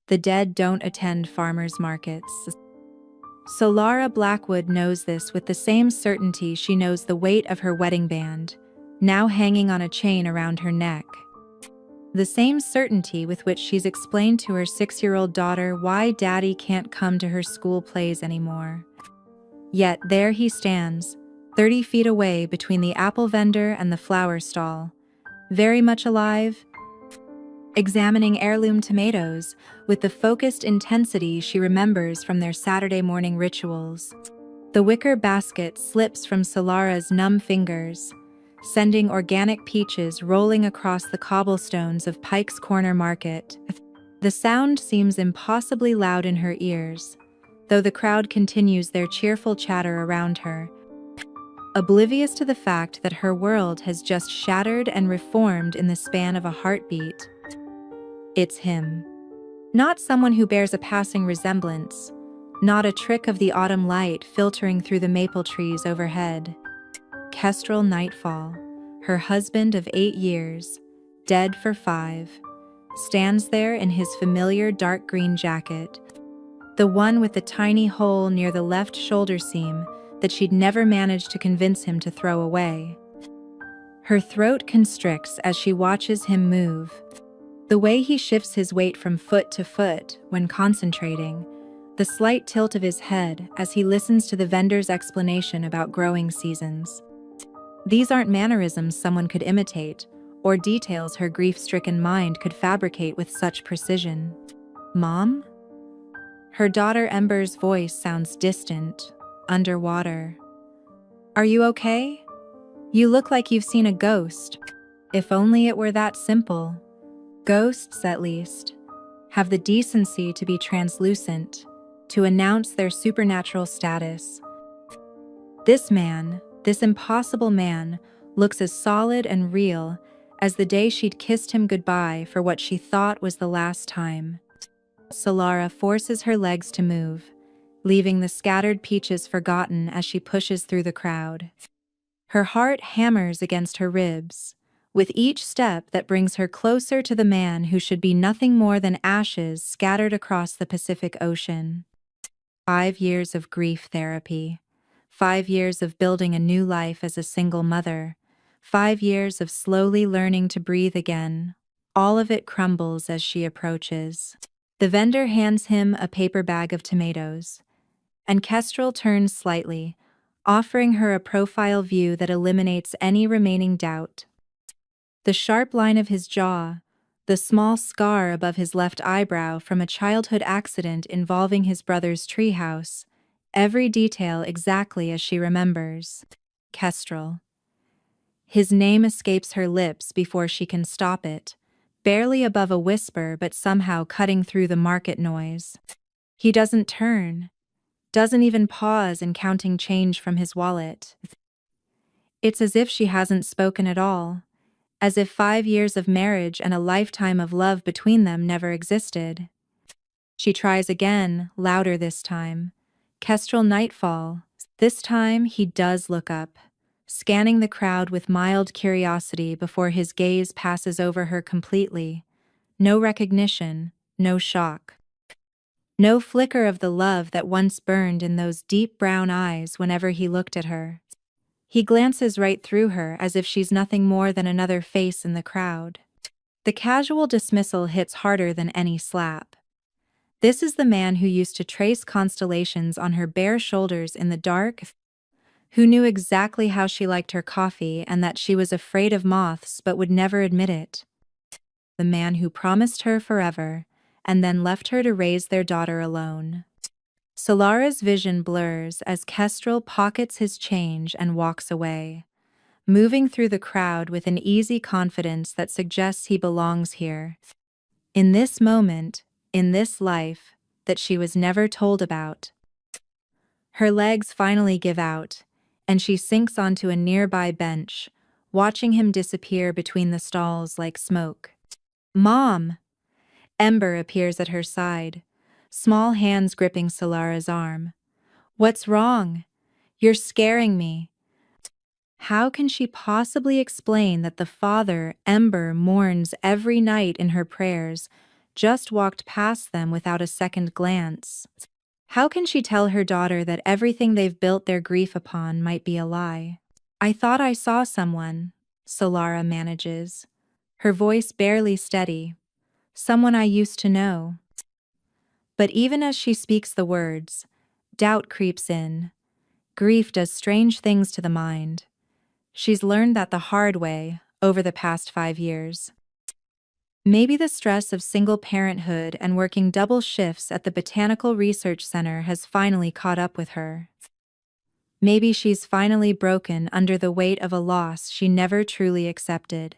The dead don't attend farmers' markets. Solara Blackwood knows this with the same certainty she knows the weight of her wedding band, now hanging on a chain around her neck. The same certainty with which she's explained to her 6-year-old daughter why Daddy can't come to her school plays anymore. Yet there he stands, 30 feet away between the apple vendor and the flower stall, very much alive, examining heirloom tomatoes with the focused intensity she remembers from their Saturday morning rituals. The wicker basket slips from Solara's numb fingers, sending organic peaches rolling across the cobblestones of Pike's Corner Market. The sound seems impossibly loud in her ears, though the crowd continues their cheerful chatter around her, oblivious to the fact that her world has just shattered and reformed in the span of a heartbeat. It's him. Not someone who bears a passing resemblance, not a trick of the autumn light filtering through the maple trees overhead. Kestrel Nightfall, her husband of 8 years, dead for 5, stands there in his familiar dark green jacket, the one with the tiny hole near the left shoulder seam that she'd never managed to convince him to throw away. Her throat constricts as she watches him move, the way he shifts his weight from foot to foot when concentrating, the slight tilt of his head as he listens to the vendor's explanation about growing seasons. These aren't mannerisms someone could imitate, or details her grief-stricken mind could fabricate with such precision. Mom? Her daughter Ember's voice sounds distant, underwater. Are you okay? You look like you've seen a ghost. If only it were that simple. Ghosts, at least, have the decency to be translucent, to announce their supernatural status. This man, this impossible man, looks as solid and real as the day she'd kissed him goodbye for what she thought was the last time. Solara forces her legs to move, leaving the scattered peaches forgotten as she pushes through the crowd. Her heart hammers against her ribs, with each step that brings her closer to the man who should be nothing more than ashes scattered across the Pacific Ocean. 5 years of grief therapy. 5 years of building a new life as a single mother, 5 years of slowly learning to breathe again. All of it crumbles as she approaches. The vendor hands him a paper bag of tomatoes, and Kestrel turns slightly, offering her a profile view that eliminates any remaining doubt. The sharp line of his jaw, the small scar above his left eyebrow from a childhood accident involving his brother's treehouse, every detail exactly as she remembers. Kestrel. His name escapes her lips before she can stop it, barely above a whisper but somehow cutting through the market noise. He doesn't turn, doesn't even pause in counting change from his wallet. It's as if she hasn't spoken at all, as if 5 years of marriage and a lifetime of love between them never existed. She tries again, louder this time. Kestrel Nightfall. This time he does look up, scanning the crowd with mild curiosity before his gaze passes over her completely. No recognition, no shock. No flicker of the love that once burned in those deep brown eyes whenever he looked at her. He glances right through her as if she's nothing more than another face in the crowd. The casual dismissal hits harder than any slap. This is the man who used to trace constellations on her bare shoulders in the dark, who knew exactly how she liked her coffee and that she was afraid of moths but would never admit it. The man who promised her forever and then left her to raise their daughter alone. Solara's vision blurs as Kestrel pockets his change and walks away, moving through the crowd with an easy confidence that suggests he belongs here. In this moment, in this life, that she was never told about. Her legs finally give out, and she sinks onto a nearby bench, watching him disappear between the stalls like smoke. Mom! Ember appears at her side, small hands gripping Solara's arm. What's wrong? You're scaring me. How can she possibly explain that the father Ember mourns every night in her prayers just walked past them without a second glance. How can she tell her daughter that everything they've built their grief upon might be a lie? I thought I saw someone, Solara manages, her voice barely steady. Someone I used to know. But even as she speaks the words, doubt creeps in. Grief does strange things to the mind. She's learned that the hard way over the past 5 years. Maybe the stress of single parenthood and working double shifts at the Botanical Research Center has finally caught up with her. Maybe she's finally broken under the weight of a loss she never truly accepted.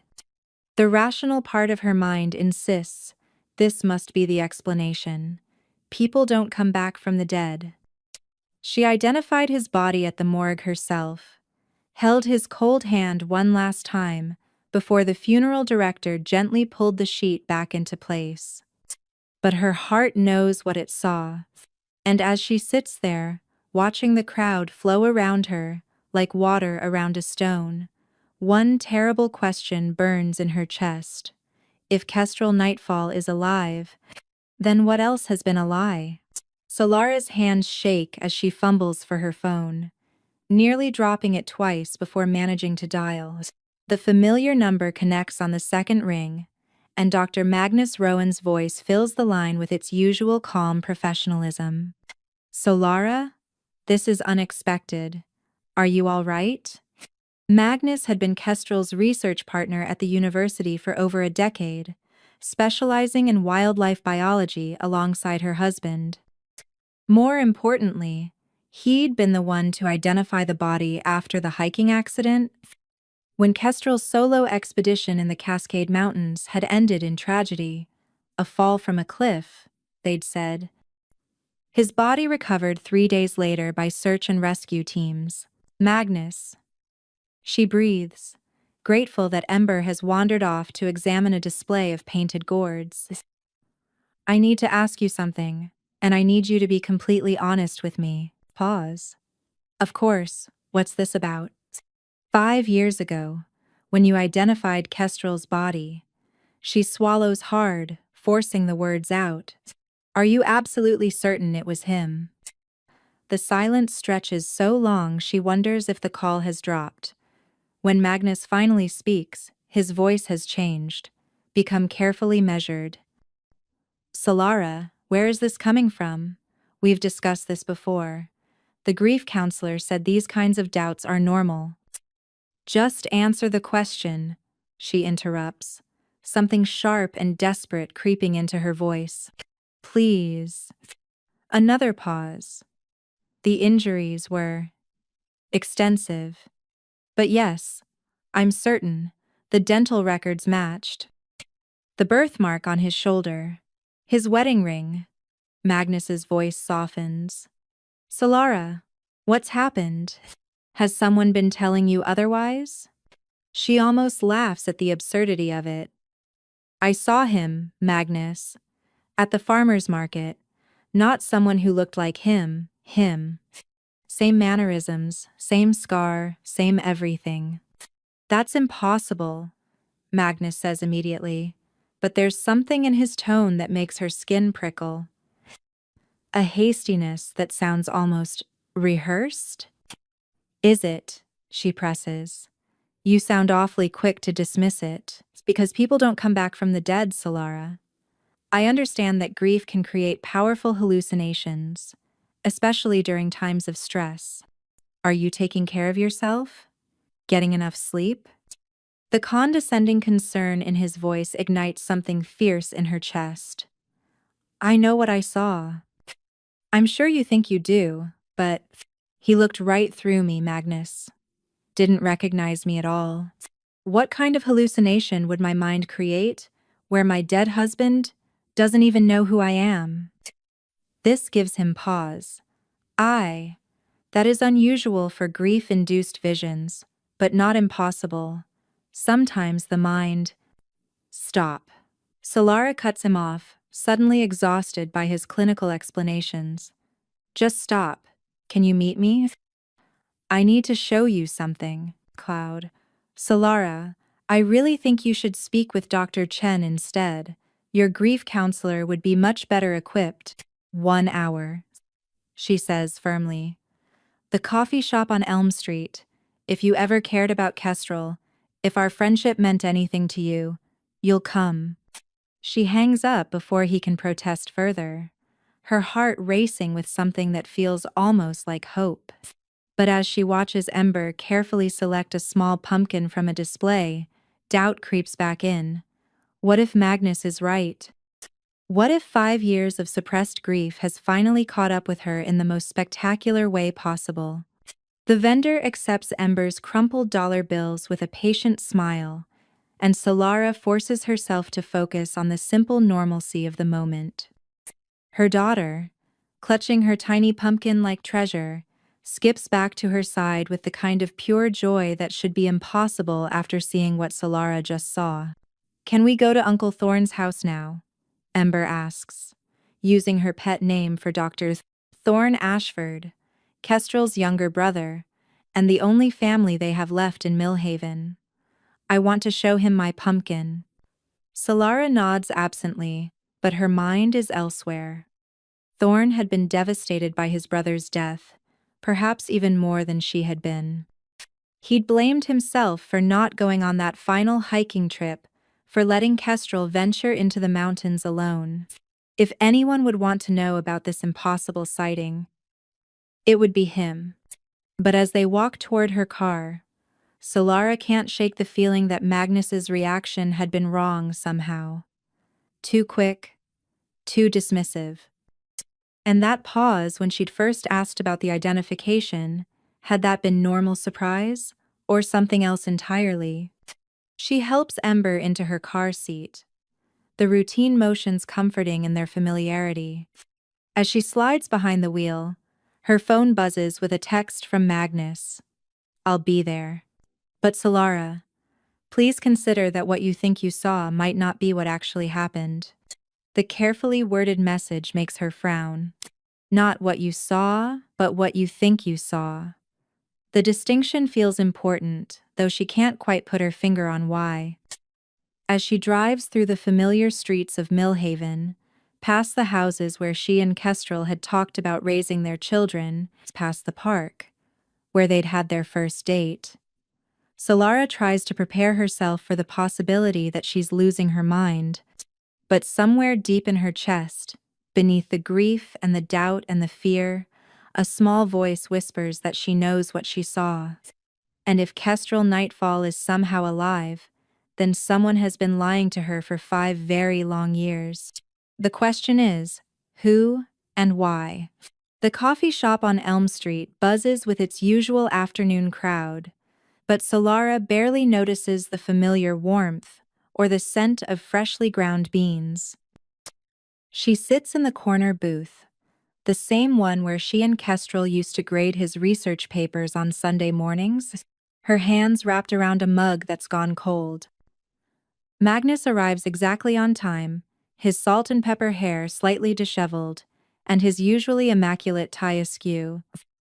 The rational part of her mind insists this must be the explanation. People don't come back from the dead. She identified his body at the morgue herself, held his cold hand one last time before the funeral director gently pulled the sheet back into place. But her heart knows what it saw, and as she sits there, watching the crowd flow around her like water around a stone, one terrible question burns in her chest. If Kestrel Nightfall is alive, then what else has been a lie? Solara's hands shake as she fumbles for her phone, nearly dropping it twice before managing to dial. The familiar number connects on the second ring, and Dr. Magnus Rowan's voice fills the line with its usual calm professionalism. Solara, this is unexpected. Are you all right? Magnus had been Kestrel's research partner at the university for over a decade, specializing in wildlife biology alongside her husband. More importantly, he'd been the one to identify the body after the hiking accident, when Kestrel's solo expedition in the Cascade Mountains had ended in tragedy, a fall from a cliff, they'd said. His body recovered 3 days later by search and rescue teams. Magnus. She breathes, grateful that Ember has wandered off to examine a display of painted gourds. I need to ask you something, and I need you to be completely honest with me. Pause. Of course, what's this about? 5 years ago, when you identified Kestrel's body, she swallows hard, forcing the words out. Are you absolutely certain it was him? The silence stretches so long she wonders if the call has dropped. When Magnus finally speaks, his voice has changed, become carefully measured. Solara, where is this coming from? We've discussed this before. The grief counselor said these kinds of doubts are normal. Just answer the question, she interrupts, something sharp and desperate creeping into her voice. Please. Another pause. The injuries were extensive. But yes, I'm certain, the dental records matched. The birthmark on his shoulder, his wedding ring. Magnus's voice softens. Solara, what's happened? Has someone been telling you otherwise? She almost laughs at the absurdity of it. I saw him, Magnus, at the farmer's market. Not someone who looked like him. Same mannerisms, same scar, same everything. That's impossible, Magnus says immediately, but there's something in his tone that makes her skin prickle. A hastiness that sounds almost rehearsed? Is it? She presses. You sound awfully quick to dismiss it. It's because people don't come back from the dead, Solara. I understand that grief can create powerful hallucinations, especially during times of stress. Are you taking care of yourself? Getting enough sleep? The condescending concern in his voice ignites something fierce in her chest. I know what I saw. I'm sure you think you do, but he looked right through me, Magnus. Didn't recognize me at all. What kind of hallucination would my mind create where my dead husband doesn't even know who I am? This gives him pause. That is unusual for grief-induced visions, but not impossible. Sometimes the mind... Stop. Solara cuts him off, suddenly exhausted by his clinical explanations. Just stop. Can you meet me? I need to show you something, Cloud. Solara, I really think you should speak with Dr. Chen instead. Your grief counselor would be much better equipped. 1 hour, she says firmly. The coffee shop on Elm Street. If you ever cared about Kestrel, if our friendship meant anything to you, you'll come. She hangs up before he can protest further, her heart racing with something that feels almost like hope. But as she watches Ember carefully select a small pumpkin from a display, doubt creeps back in. What if Magnus is right? What if 5 years of suppressed grief has finally caught up with her in the most spectacular way possible? The vendor accepts Ember's crumpled dollar bills with a patient smile, and Solara forces herself to focus on the simple normalcy of the moment. Her daughter, clutching her tiny pumpkin-like treasure, skips back to her side with the kind of pure joy that should be impossible after seeing what Solara just saw. "Can we go to Uncle Thorne's house now?" Ember asks, using her pet name for Dr. Thorne Ashford, Kestrel's younger brother, and the only family they have left in Millhaven. "I want to show him my pumpkin." Solara nods absently, but her mind is elsewhere. Thorne had been devastated by his brother's death, perhaps even more than she had been. He'd blamed himself for not going on that final hiking trip, for letting Kestrel venture into the mountains alone. If anyone would want to know about this impossible sighting, it would be him. But as they walk toward her car, Solara can't shake the feeling that Magnus's reaction had been wrong somehow. Too quick, too dismissive. And that pause when she'd first asked about the identification, had that been normal surprise, or something else entirely? She helps Ember into her car seat, the routine motions comforting in their familiarity. As she slides behind the wheel, her phone buzzes with a text from Magnus. "I'll be there. But Solara, please consider that what you think you saw might not be what actually happened." The carefully worded message makes her frown. Not what you saw, but what you think you saw. The distinction feels important, though she can't quite put her finger on why. As she drives through the familiar streets of Millhaven, past the houses where she and Kestrel had talked about raising their children, past the park, where they'd had their first date, Solara tries to prepare herself for the possibility that she's losing her mind. But somewhere deep in her chest, beneath the grief and the doubt and the fear, a small voice whispers that she knows what she saw. And if Kestrel Nightfall is somehow alive, then someone has been lying to her for 5 very long years. The question is, who and why? The coffee shop on Elm Street buzzes with its usual afternoon crowd, but Solara barely notices the familiar warmth or the scent of freshly ground beans. She sits in the corner booth, the same one where she and Kestrel used to grade his research papers on Sunday mornings, her hands wrapped around a mug that's gone cold. Magnus arrives exactly on time, his salt and pepper hair slightly disheveled, and his usually immaculate tie askew.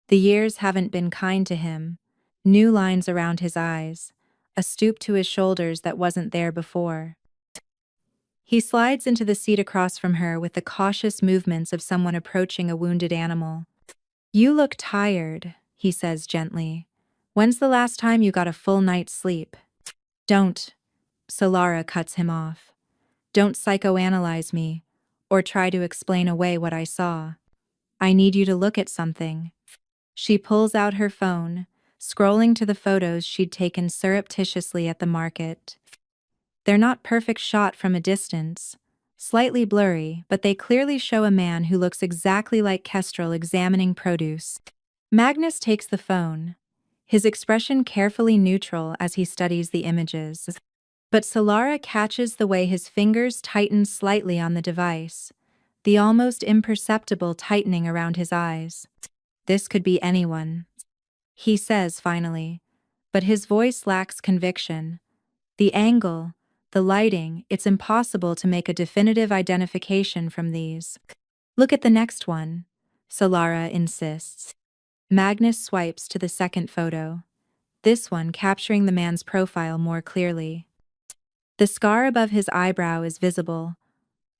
The years haven't been kind to him, new lines around his eyes, a stoop to his shoulders that wasn't there before. He slides into the seat across from her with the cautious movements of someone approaching a wounded animal. "You look tired," he says gently. "When's the last time you got a full night's sleep?" "Don't," Solara cuts him off. "Don't psychoanalyze me, or try to explain away what I saw. I need you to look at something." She pulls out her phone, scrolling to the photos she'd taken surreptitiously at the market. They're not perfect shot from a distance, slightly blurry, but they clearly show a man who looks exactly like Kestrel examining produce. Magnus takes the phone, his expression carefully neutral as he studies the images. But Solara catches the way his fingers tighten slightly on the device, the almost imperceptible tightening around his eyes. "This could be anyone," he says finally, but his voice lacks conviction. The angle, the lighting, it's impossible to make a definitive identification from these. "Look at the next one," Solara insists. Magnus swipes to the second photo, this one capturing the man's profile more clearly. The scar above his eyebrow is visible,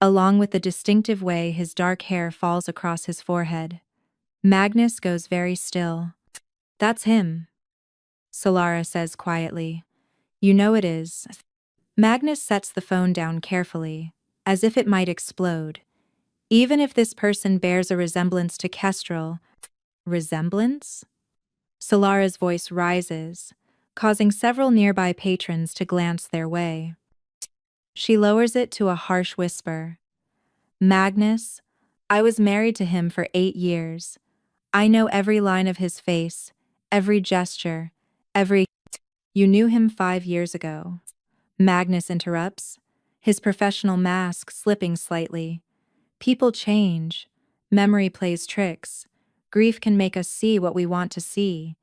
along with the distinctive way his dark hair falls across his forehead. Magnus goes very still. "That's him," Solara says quietly. "You know it is." Magnus sets the phone down carefully, as if it might explode. Even if this person bears a resemblance to Kestrel. Resemblance? Solara's voice rises, causing several nearby patrons to glance their way. She lowers it to a harsh whisper. "Magnus, I was married to him for 8 years. I know every line of his face, every gesture, every—" "You knew him 5 years ago," Magnus interrupts, his professional mask slipping slightly. "People change. Memory plays tricks. Grief can make us see what we want to see."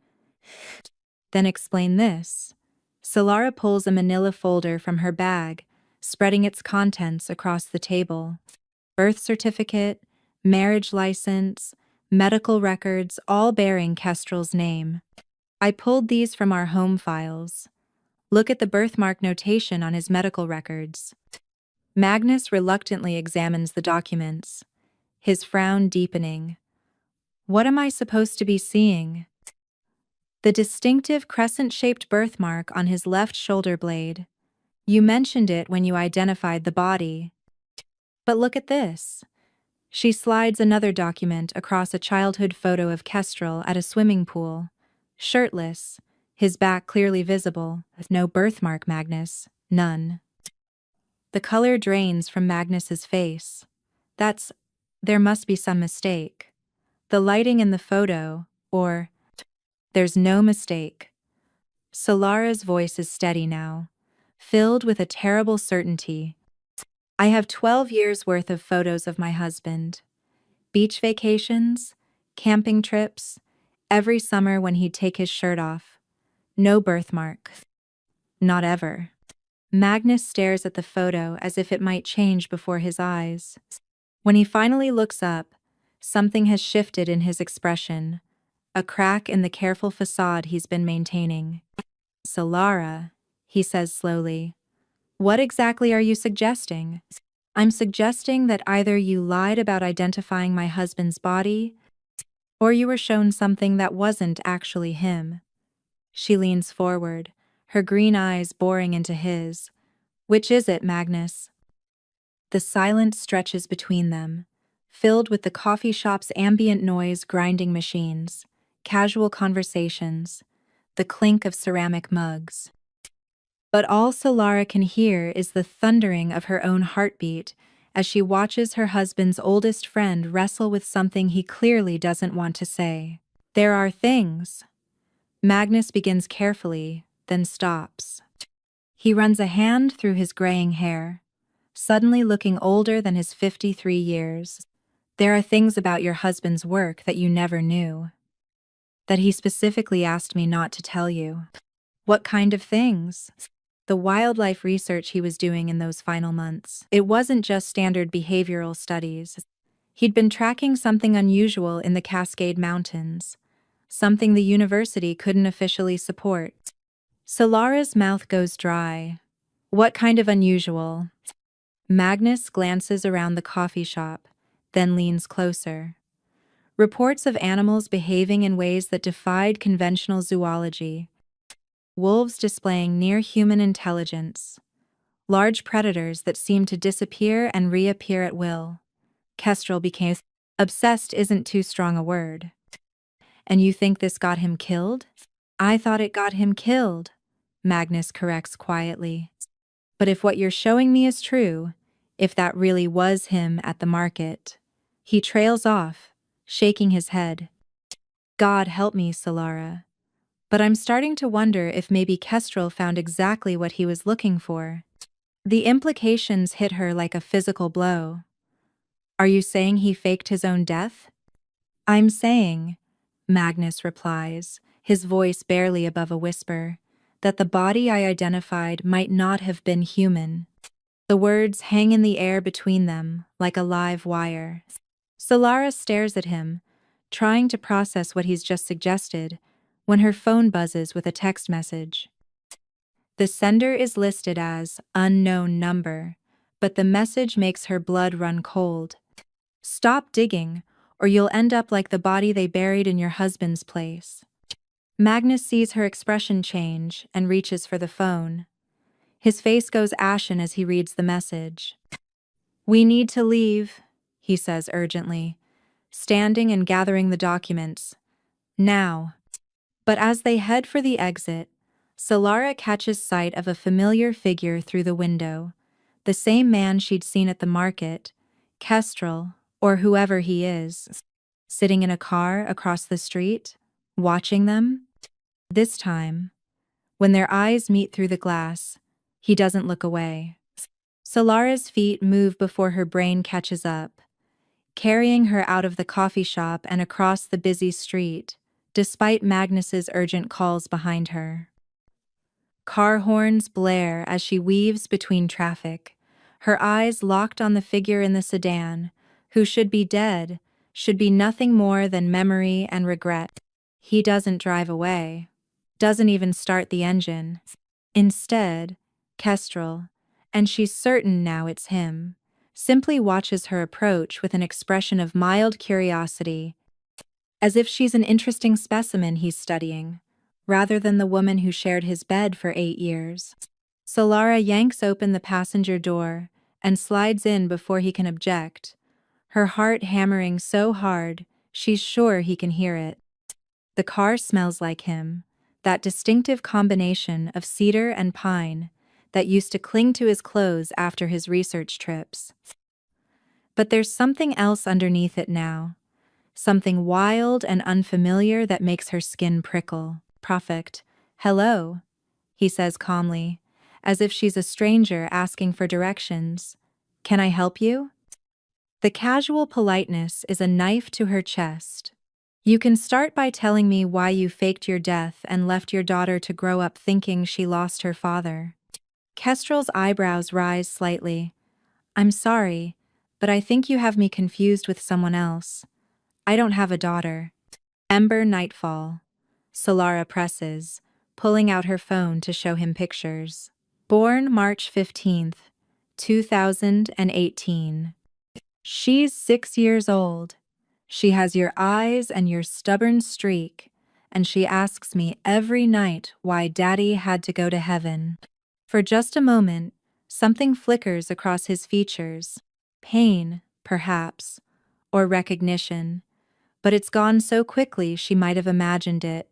"Then explain this." Solara pulls a manila folder from her bag, spreading its contents across the table. Birth certificate, marriage license, medical records, all bearing Kestrel's name. "I pulled these from our home files. Look at the birthmark notation on his medical records." Magnus reluctantly examines the documents, his frown deepening. "What am I supposed to be seeing?" "The distinctive crescent-shaped birthmark on his left shoulder blade. You mentioned it when you identified the body. But look at this." She slides another document across a childhood photo of Kestrel at a swimming pool. Shirtless, his back clearly visible. "No birthmark, Magnus. None." The color drains from Magnus's face. There must be some mistake. The lighting in the photo, or... There's no mistake." Solara's voice is steady now, filled with a terrible certainty. "I have 12 years' worth of photos of my husband. Beach vacations, camping trips, every summer when he'd take his shirt off. No birthmark. Not ever." Magnus stares at the photo as if it might change before his eyes. When he finally looks up, something has shifted in his expression, a crack in the careful facade he's been maintaining. "Solara," he says slowly, "what exactly are you suggesting?" "I'm suggesting that either you lied about identifying my husband's body, or you were shown something that wasn't actually him." She leans forward, her green eyes boring into his. "Which is it, Magnus?" The silence stretches between them, filled with the coffee shop's ambient noise, grinding machines, casual conversations, the clink of ceramic mugs. But all Solara can hear is the thundering of her own heartbeat as she watches her husband's oldest friend wrestle with something he clearly doesn't want to say. "There are things." Magnus begins carefully, then stops. He runs a hand through his graying hair, suddenly looking older than his 53 years. "There are things about your husband's work that you never knew. That he specifically asked me not to tell you." "What kind of things?" "The wildlife research he was doing in those final months. It wasn't just standard behavioral studies. He'd been tracking something unusual in the Cascade Mountains, something the university couldn't officially support." Solara's mouth goes dry. "What kind of unusual?" Magnus glances around the coffee shop, then leans closer. "Reports of animals behaving in ways that defied conventional zoology. Wolves displaying near-human intelligence. Large predators that seemed to disappear and reappear at will." Kestrel became obsessed isn't too strong a word. "And you think this got him killed?" "I thought it got him killed," Magnus corrects quietly. "But if what you're showing me is true, if that really was him at the market..." He trails off, shaking his head. "God help me, Solara. But I'm starting to wonder if maybe Kestrel found exactly what he was looking for." The implications hit her like a physical blow. "Are you saying he faked his own death?" "I'm saying," Magnus replies, his voice barely above a whisper, "that the body I identified might not have been human." The words hang in the air between them, like a live wire. Solara stares at him, trying to process what he's just suggested, when her phone buzzes with a text message. The sender is listed as unknown number, but the message makes her blood run cold. Stop digging, or you'll end up like the body they buried in your husband's place. Magnus sees her expression change and reaches for the phone. His face goes ashen as he reads the message. "We need to leave," he says urgently, standing and gathering the documents. "Now." But as they head for the exit, Solara catches sight of a familiar figure through the window, the same man she'd seen at the market, Kestrel, or whoever he is, sitting in a car across the street, watching them. This time, when their eyes meet through the glass, he doesn't look away. Solara's feet move before her brain catches up, carrying her out of the coffee shop and across the busy street, despite Magnus's urgent calls behind her. Car horns blare as she weaves between traffic, her eyes locked on the figure in the sedan, who should be dead, should be nothing more than memory and regret. He doesn't drive away, doesn't even start the engine. Instead, Kestrel, and she's certain now it's him, simply watches her approach with an expression of mild curiosity, as if she's an interesting specimen he's studying, rather than the woman who shared his bed for 8 years. Solara yanks open the passenger door and slides in before he can object, her heart hammering so hard she's sure he can hear it. The car smells like him, that distinctive combination of cedar and pine that used to cling to his clothes after his research trips. But there's something else underneath it now, something wild and unfamiliar that makes her skin prickle. "Prophet, hello," he says calmly, as if she's a stranger asking for directions. "Can I help you?" The casual politeness is a knife to her chest. "You can start by telling me why you faked your death and left your daughter to grow up thinking she lost her father." Kestrel's eyebrows rise slightly. "I'm sorry, but I think you have me confused with someone else. I don't have a daughter." Ember nightfall. Solara presses, pulling out her phone to show him pictures. Born March 15th, 2018. She's 6 years old. She has your eyes and your stubborn streak, and she asks me every night why Daddy had to go to heaven. For just a moment, something flickers across his features. Pain, perhaps, or recognition. But it's gone so quickly she might have imagined it.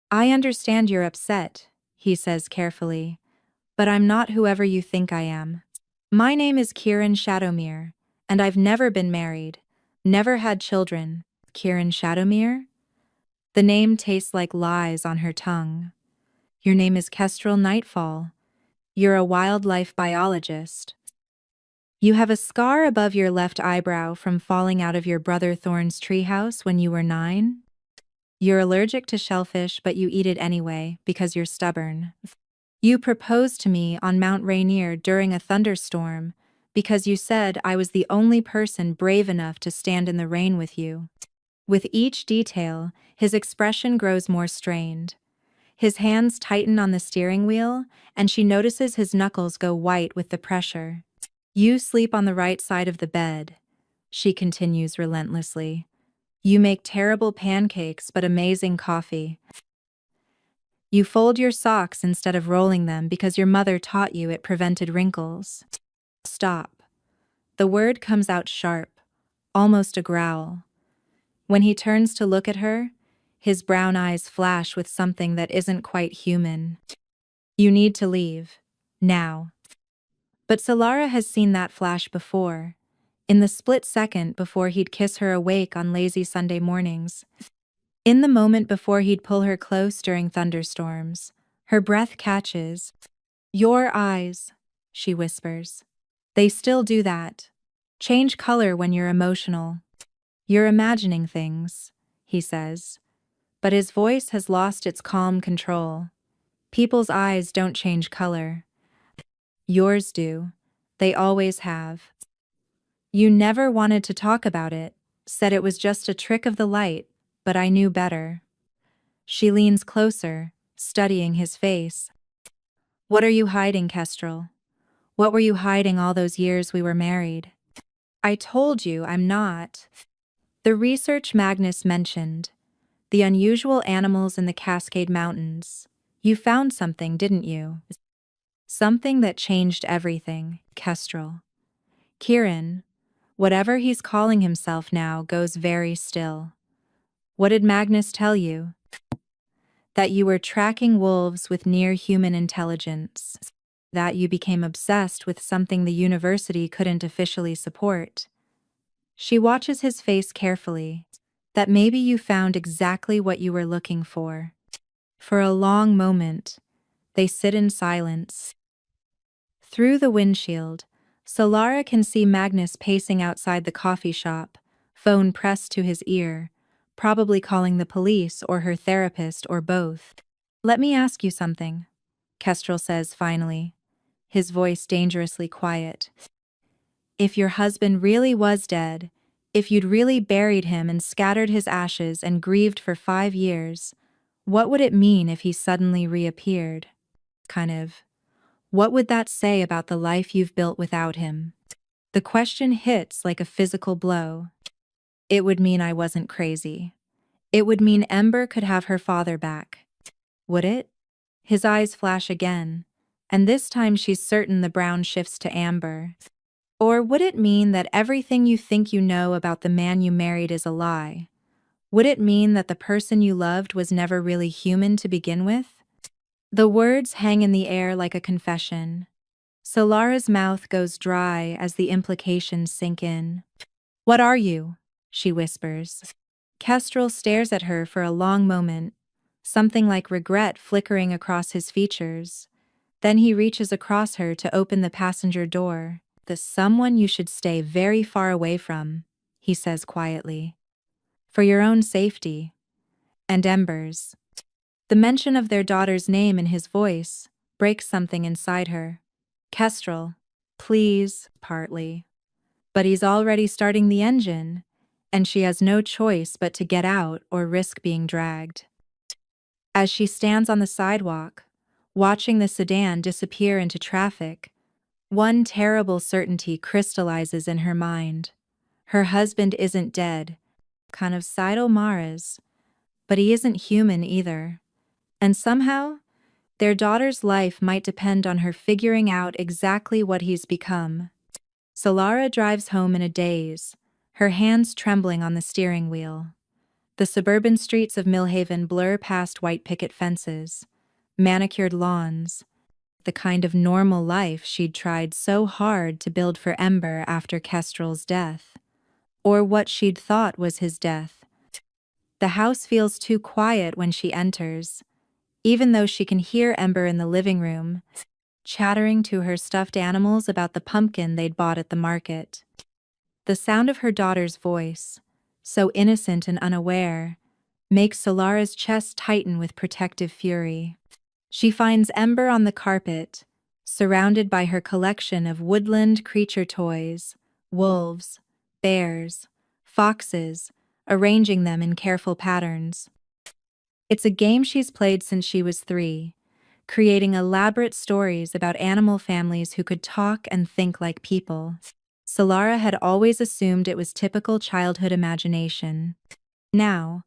"I understand you're upset," he says carefully, "but I'm not whoever you think I am. My name is Kieran Shadowmere, and I've never been married, never had children." "Kieran Shadowmere?" The name tastes like lies on her tongue. "Your name is Kestrel Nightfall. You're a wildlife biologist. You have a scar above your left eyebrow from falling out of your brother Thorn's treehouse when you were 9. You're allergic to shellfish, but you eat it anyway because you're stubborn. You proposed to me on Mount Rainier during a thunderstorm because you said I was the only person brave enough to stand in the rain with you." With each detail, his expression grows more strained. His hands tighten on the steering wheel, and she notices his knuckles go white with the pressure. "You sleep on the right side of the bed," she continues relentlessly. "You make terrible pancakes but amazing coffee. You fold your socks instead of rolling them because your mother taught you it prevented wrinkles." Stop. The word comes out sharp, almost a growl. When he turns to look at her, his brown eyes flash with something that isn't quite human. "You need to leave. Now." But Solara has seen that flash before, in the split second before he'd kiss her awake on lazy Sunday mornings. In the moment before he'd pull her close during thunderstorms. Her breath catches. "Your eyes," she whispers. "They still do that. Change color when you're emotional." "You're imagining things," he says. But his voice has lost its calm control. "People's eyes don't change color. Yours do. They always have. You never wanted to talk about it, said it was just a trick of the light, but I knew better." She leans closer, studying his face. "What are you hiding, Kestrel? What were you hiding all those years we were married? I told you I'm not. The research Magnus mentioned, the unusual animals in the Cascade Mountains. You found something, didn't you? Something that changed everything, Kestrel. Kieran, whatever he's calling himself now, goes very still. What did Magnus tell you? That you were tracking wolves with near-human intelligence. That you became obsessed with something the university couldn't officially support. She watches his face carefully. That maybe you found exactly what you were looking for. For a long moment, they sit in silence. Through the windshield, Solara can see Magnus pacing outside the coffee shop, phone pressed to his ear, probably calling the police or her therapist or both. Let me ask you something, Kestrel says finally, his voice dangerously quiet. If your husband really was dead, if you'd really buried him and scattered his ashes and grieved for 5 years, what would it mean if he suddenly reappeared? What would that say about the life you've built without him? The question hits like a physical blow. It would mean I wasn't crazy. It would mean Ember could have her father back. Would it? His eyes flash again, and this time she's certain the brown shifts to amber. Or would it mean that everything you think you know about the man you married is a lie? Would it mean that the person you loved was never really human to begin with? The words hang in the air like a confession. Solara's mouth goes dry as the implications sink in. What are you? She whispers. Kestrel stares at her for a long moment, something like regret flickering across his features. Then he reaches across her to open the passenger door. The someone you should stay very far away from, he says quietly. For your own safety. And Ember's. The mention of their daughter's name in his voice breaks something inside her. Kestrel, please, partly. But he's already starting the engine, and she has no choice but to get out or risk being dragged. As she stands on the sidewalk, watching the sedan disappear into traffic, one terrible certainty crystallizes in her mind. Her husband isn't dead, Maras, but he isn't human either. And somehow, their daughter's life might depend on her figuring out exactly what he's become. Solara drives home in a daze, her hands trembling on the steering wheel. The suburban streets of Millhaven blur past white picket fences, manicured lawns, the kind of normal life she'd tried so hard to build for Ember after Kestrel's death. Or what she'd thought was his death. The house feels too quiet when she enters, even though she can hear Ember in the living room, chattering to her stuffed animals about the pumpkin they'd bought at the market. The sound of her daughter's voice, so innocent and unaware, makes Solara's chest tighten with protective fury. She finds Ember on the carpet, surrounded by her collection of woodland creature toys, wolves, bears, foxes, arranging them in careful patterns. It's a game she's played since she was 3, creating elaborate stories about animal families who could talk and think like people. Solara had always assumed it was typical childhood imagination. Now,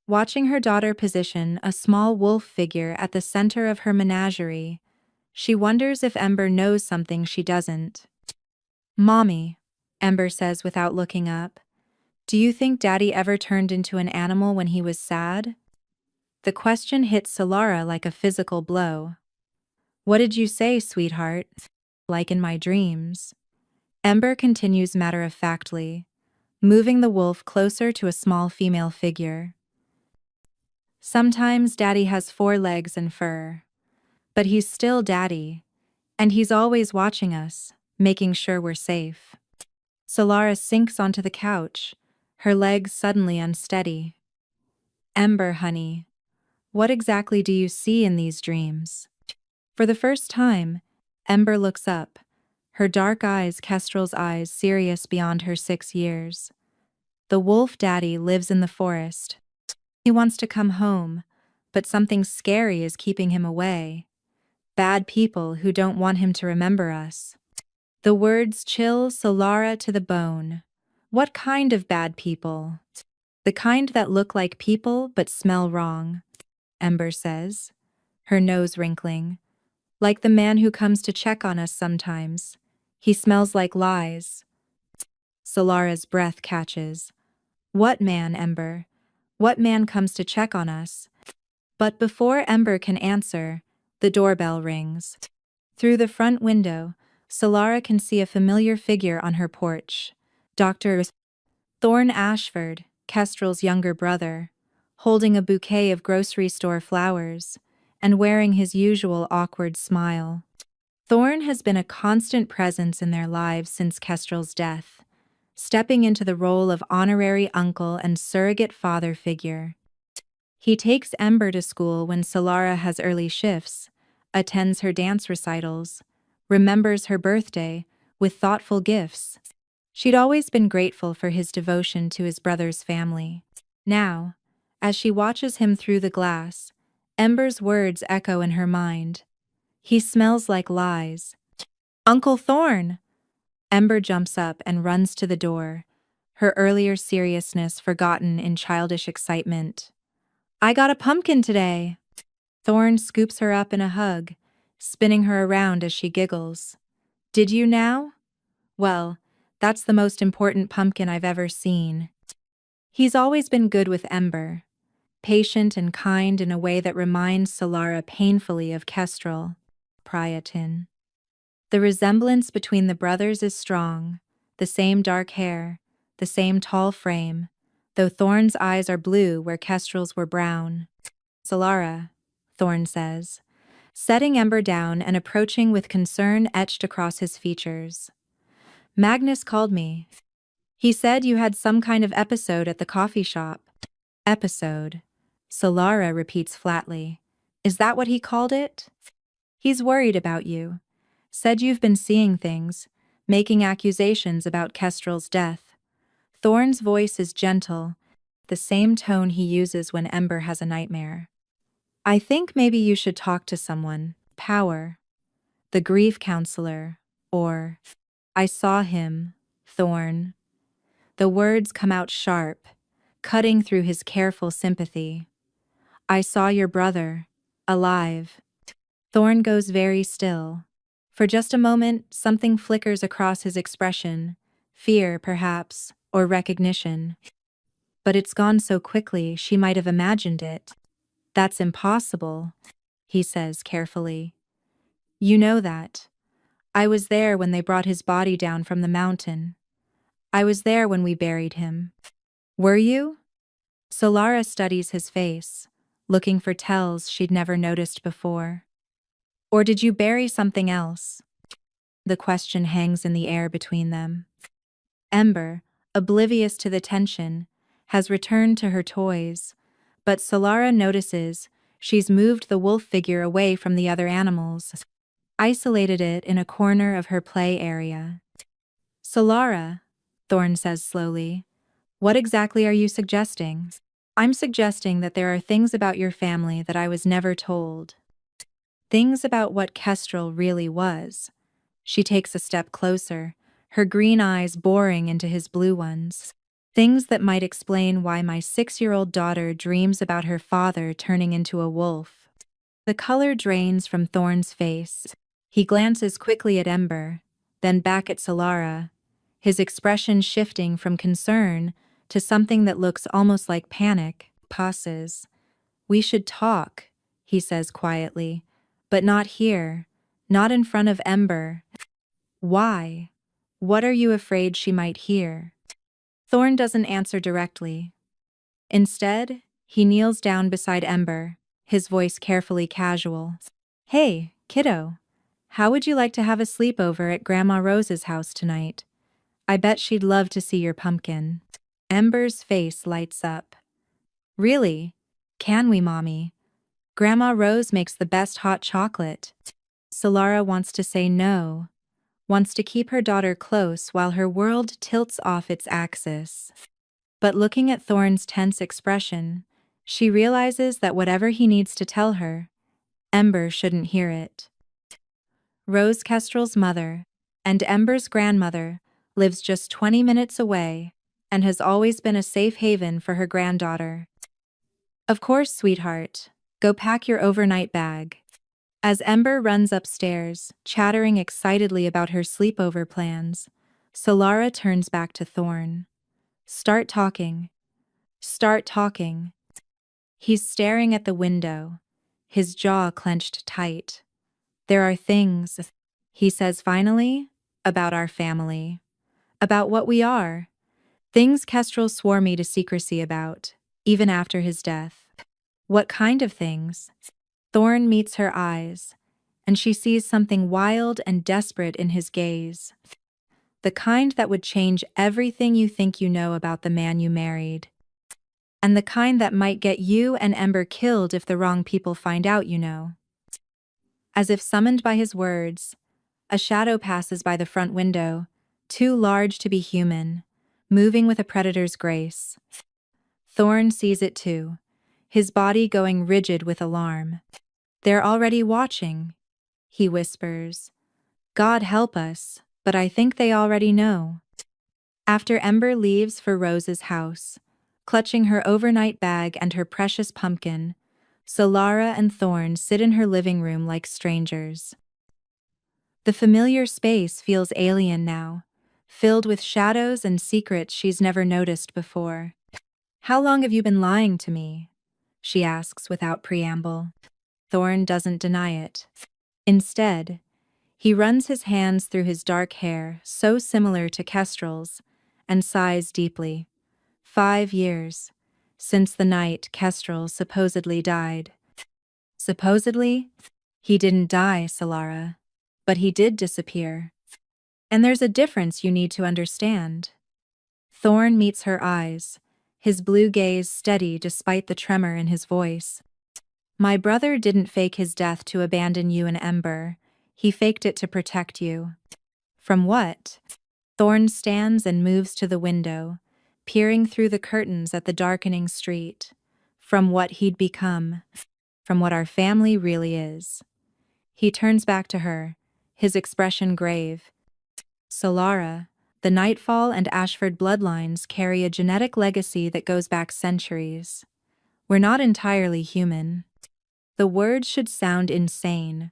watching her daughter position a small wolf figure at the center of her menagerie, she wonders if Ember knows something she doesn't. Mommy, Ember says without looking up, do you think Daddy ever turned into an animal when he was sad? The question hits Solara like a physical blow. What did you say, sweetheart? Like in my dreams. Ember continues matter-of-factly, moving the wolf closer to a small female figure. Sometimes Daddy has 4 legs and fur. But he's still Daddy, and he's always watching us, making sure we're safe. Solara sinks onto the couch, her legs suddenly unsteady. Ember, honey, what exactly do you see in these dreams? For the first time, Ember looks up, her dark eyes Kestrel's eyes serious beyond her 6 years. The wolf daddy lives in the forest. He wants to come home, but something scary is keeping him away. Bad people who don't want him to remember us. The words chill Solara to the bone. What kind of bad people? The kind that look like people but smell wrong, Ember says, her nose wrinkling. Like the man who comes to check on us sometimes. He smells like lies. Solara's breath catches. What man, Ember? What man comes to check on us? But before Ember can answer, the doorbell rings. Through the front window, Solara can see a familiar figure on her porch. Dr. Thorne Ashford, Kestrel's younger brother, holding a bouquet of grocery store flowers and wearing his usual awkward smile. Thorne has been a constant presence in their lives since Kestrel's death, stepping into the role of honorary uncle and surrogate father figure. He takes Ember to school when Solara has early shifts, attends her dance recitals, remembers her birthday with thoughtful gifts. She'd always been grateful for his devotion to his brother's family. Now, as she watches him through the glass, Ember's words echo in her mind. He smells like lies. Uncle Thorne! Ember jumps up and runs to the door, her earlier seriousness forgotten in childish excitement. I got a pumpkin today! Thorne scoops her up in a hug, spinning her around as she giggles. Did you now? Well, that's the most important pumpkin I've ever seen. He's always been good with Ember, patient and kind in a way that reminds Solara painfully of Kestrel, Pryatin. The resemblance between the brothers is strong, the same dark hair, the same tall frame, though Thorne's eyes are blue where Kestrel's were brown. Solara, Thorne says, setting Ember down and approaching with concern etched across his features. Magnus called me. He said you had some kind of episode at the coffee shop. Episode, Solara repeats flatly. Is that what he called it? He's worried about you. Said you've been seeing things, making accusations about Kestrel's death. Thorne's voice is gentle, the same tone he uses when Ember has a nightmare. I think maybe you should talk to someone, Power, the grief counselor, or I saw him, Thorne. The words come out sharp, cutting through his careful sympathy. I saw your brother, alive. Thorne goes very still. For just a moment, something flickers across his expression, fear, perhaps, or recognition. But it's gone so quickly she might have imagined it. That's impossible, he says carefully. You know that. I was there when they brought his body down from the mountain. I was there when we buried him. Were you? Solara studies his face, looking for tells she'd never noticed before. Or did you bury something else? The question hangs in the air between them. Ember, oblivious to the tension, has returned to her toys, but Solara notices she's moved the wolf figure away from the other animals, isolated it in a corner of her play area. Solara, Thorne says slowly, what exactly are you suggesting? I'm suggesting that there are things about your family that I was never told. Things about what Kestrel really was. She takes a step closer, her green eyes boring into his blue ones. Things that might explain why my 6-year-old daughter dreams about her father turning into a wolf. The color drains from Thorne's face. He glances quickly at Ember, then back at Solara, his expression shifting from concern to something that looks almost like panic. Pauses. We should talk, he says quietly, but not here, not in front of Ember. Why? What are you afraid she might hear? Thorne doesn't answer directly. Instead, he kneels down beside Ember, his voice carefully casual. Hey, kiddo. How would you like to have a sleepover at Grandma Rose's house tonight? I bet she'd love to see your pumpkin. Ember's face lights up. Really? Can we, Mommy? Grandma Rose makes the best hot chocolate. Solara wants to say no, wants to keep her daughter close while her world tilts off its axis. But looking at Thorne's tense expression, she realizes that whatever he needs to tell her, Ember shouldn't hear it. Rose Kestrel's mother, And Ember's grandmother lives just 20 minutes away and has always been a safe haven for her granddaughter. Of course, sweetheart. Go pack your overnight bag. As Ember runs upstairs, chattering excitedly about her sleepover plans, Solara turns back to Thorn. Start talking. Start talking. He's staring at the window, his jaw clenched tight. There are things, he says finally, about our family. About what we are. Things Kestrel swore me to secrecy about, even after his death. What kind of things? Thorn meets her eyes, and she sees something wild and desperate in his gaze. The kind that would change everything you think you know about the man you married. And the kind that might get you and Ember killed if the wrong people find out you know. As if summoned by his words, a shadow passes by the front window, too large to be human, moving with a predator's grace. Thorn sees it too, his body going rigid with alarm. They're already watching, he whispers. God help us, but I think they already know. After Ember leaves for Rose's house, clutching her overnight bag and her precious pumpkin, Solara and Thorn sit in her living room like strangers. The familiar space feels alien now, filled with shadows and secrets she's never noticed before. How long have you been lying to me? She asks without preamble. Thorn doesn't deny it. Instead, he runs his hands through his dark hair, so similar to Kestrel's, and sighs deeply. 5 years, since the night Kestrel supposedly died. Supposedly? He didn't die, Solara. But he did disappear. And there's a difference you need to understand. Thorn meets her eyes, his blue gaze steady despite the tremor in his voice. My brother didn't fake his death to abandon you and Ember. He faked it to protect you. From what? Thorn stands and moves to the window, peering through the curtains at the darkening street. From what he'd become. From what our family really is. He turns back to her, his expression grave. Solara, the Nightfall and Ashford bloodlines carry a genetic legacy that goes back centuries. We're not entirely human. The words should sound insane.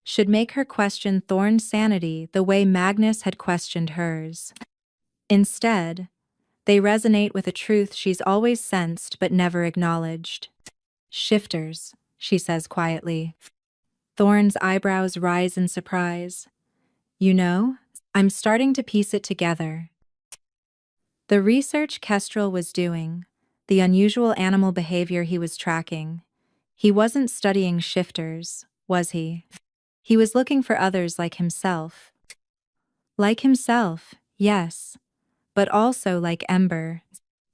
Should make her question Thorn's sanity the way Magnus had questioned hers. Instead, they resonate with a truth she's always sensed but never acknowledged. Shifters, she says quietly. Thorn's eyebrows rise in surprise. You know, I'm starting to piece it together. The research Kestrel was doing, the unusual animal behavior he was tracking, he wasn't studying shifters, was he? He was looking for others like himself. Like himself, yes, but also like Ember.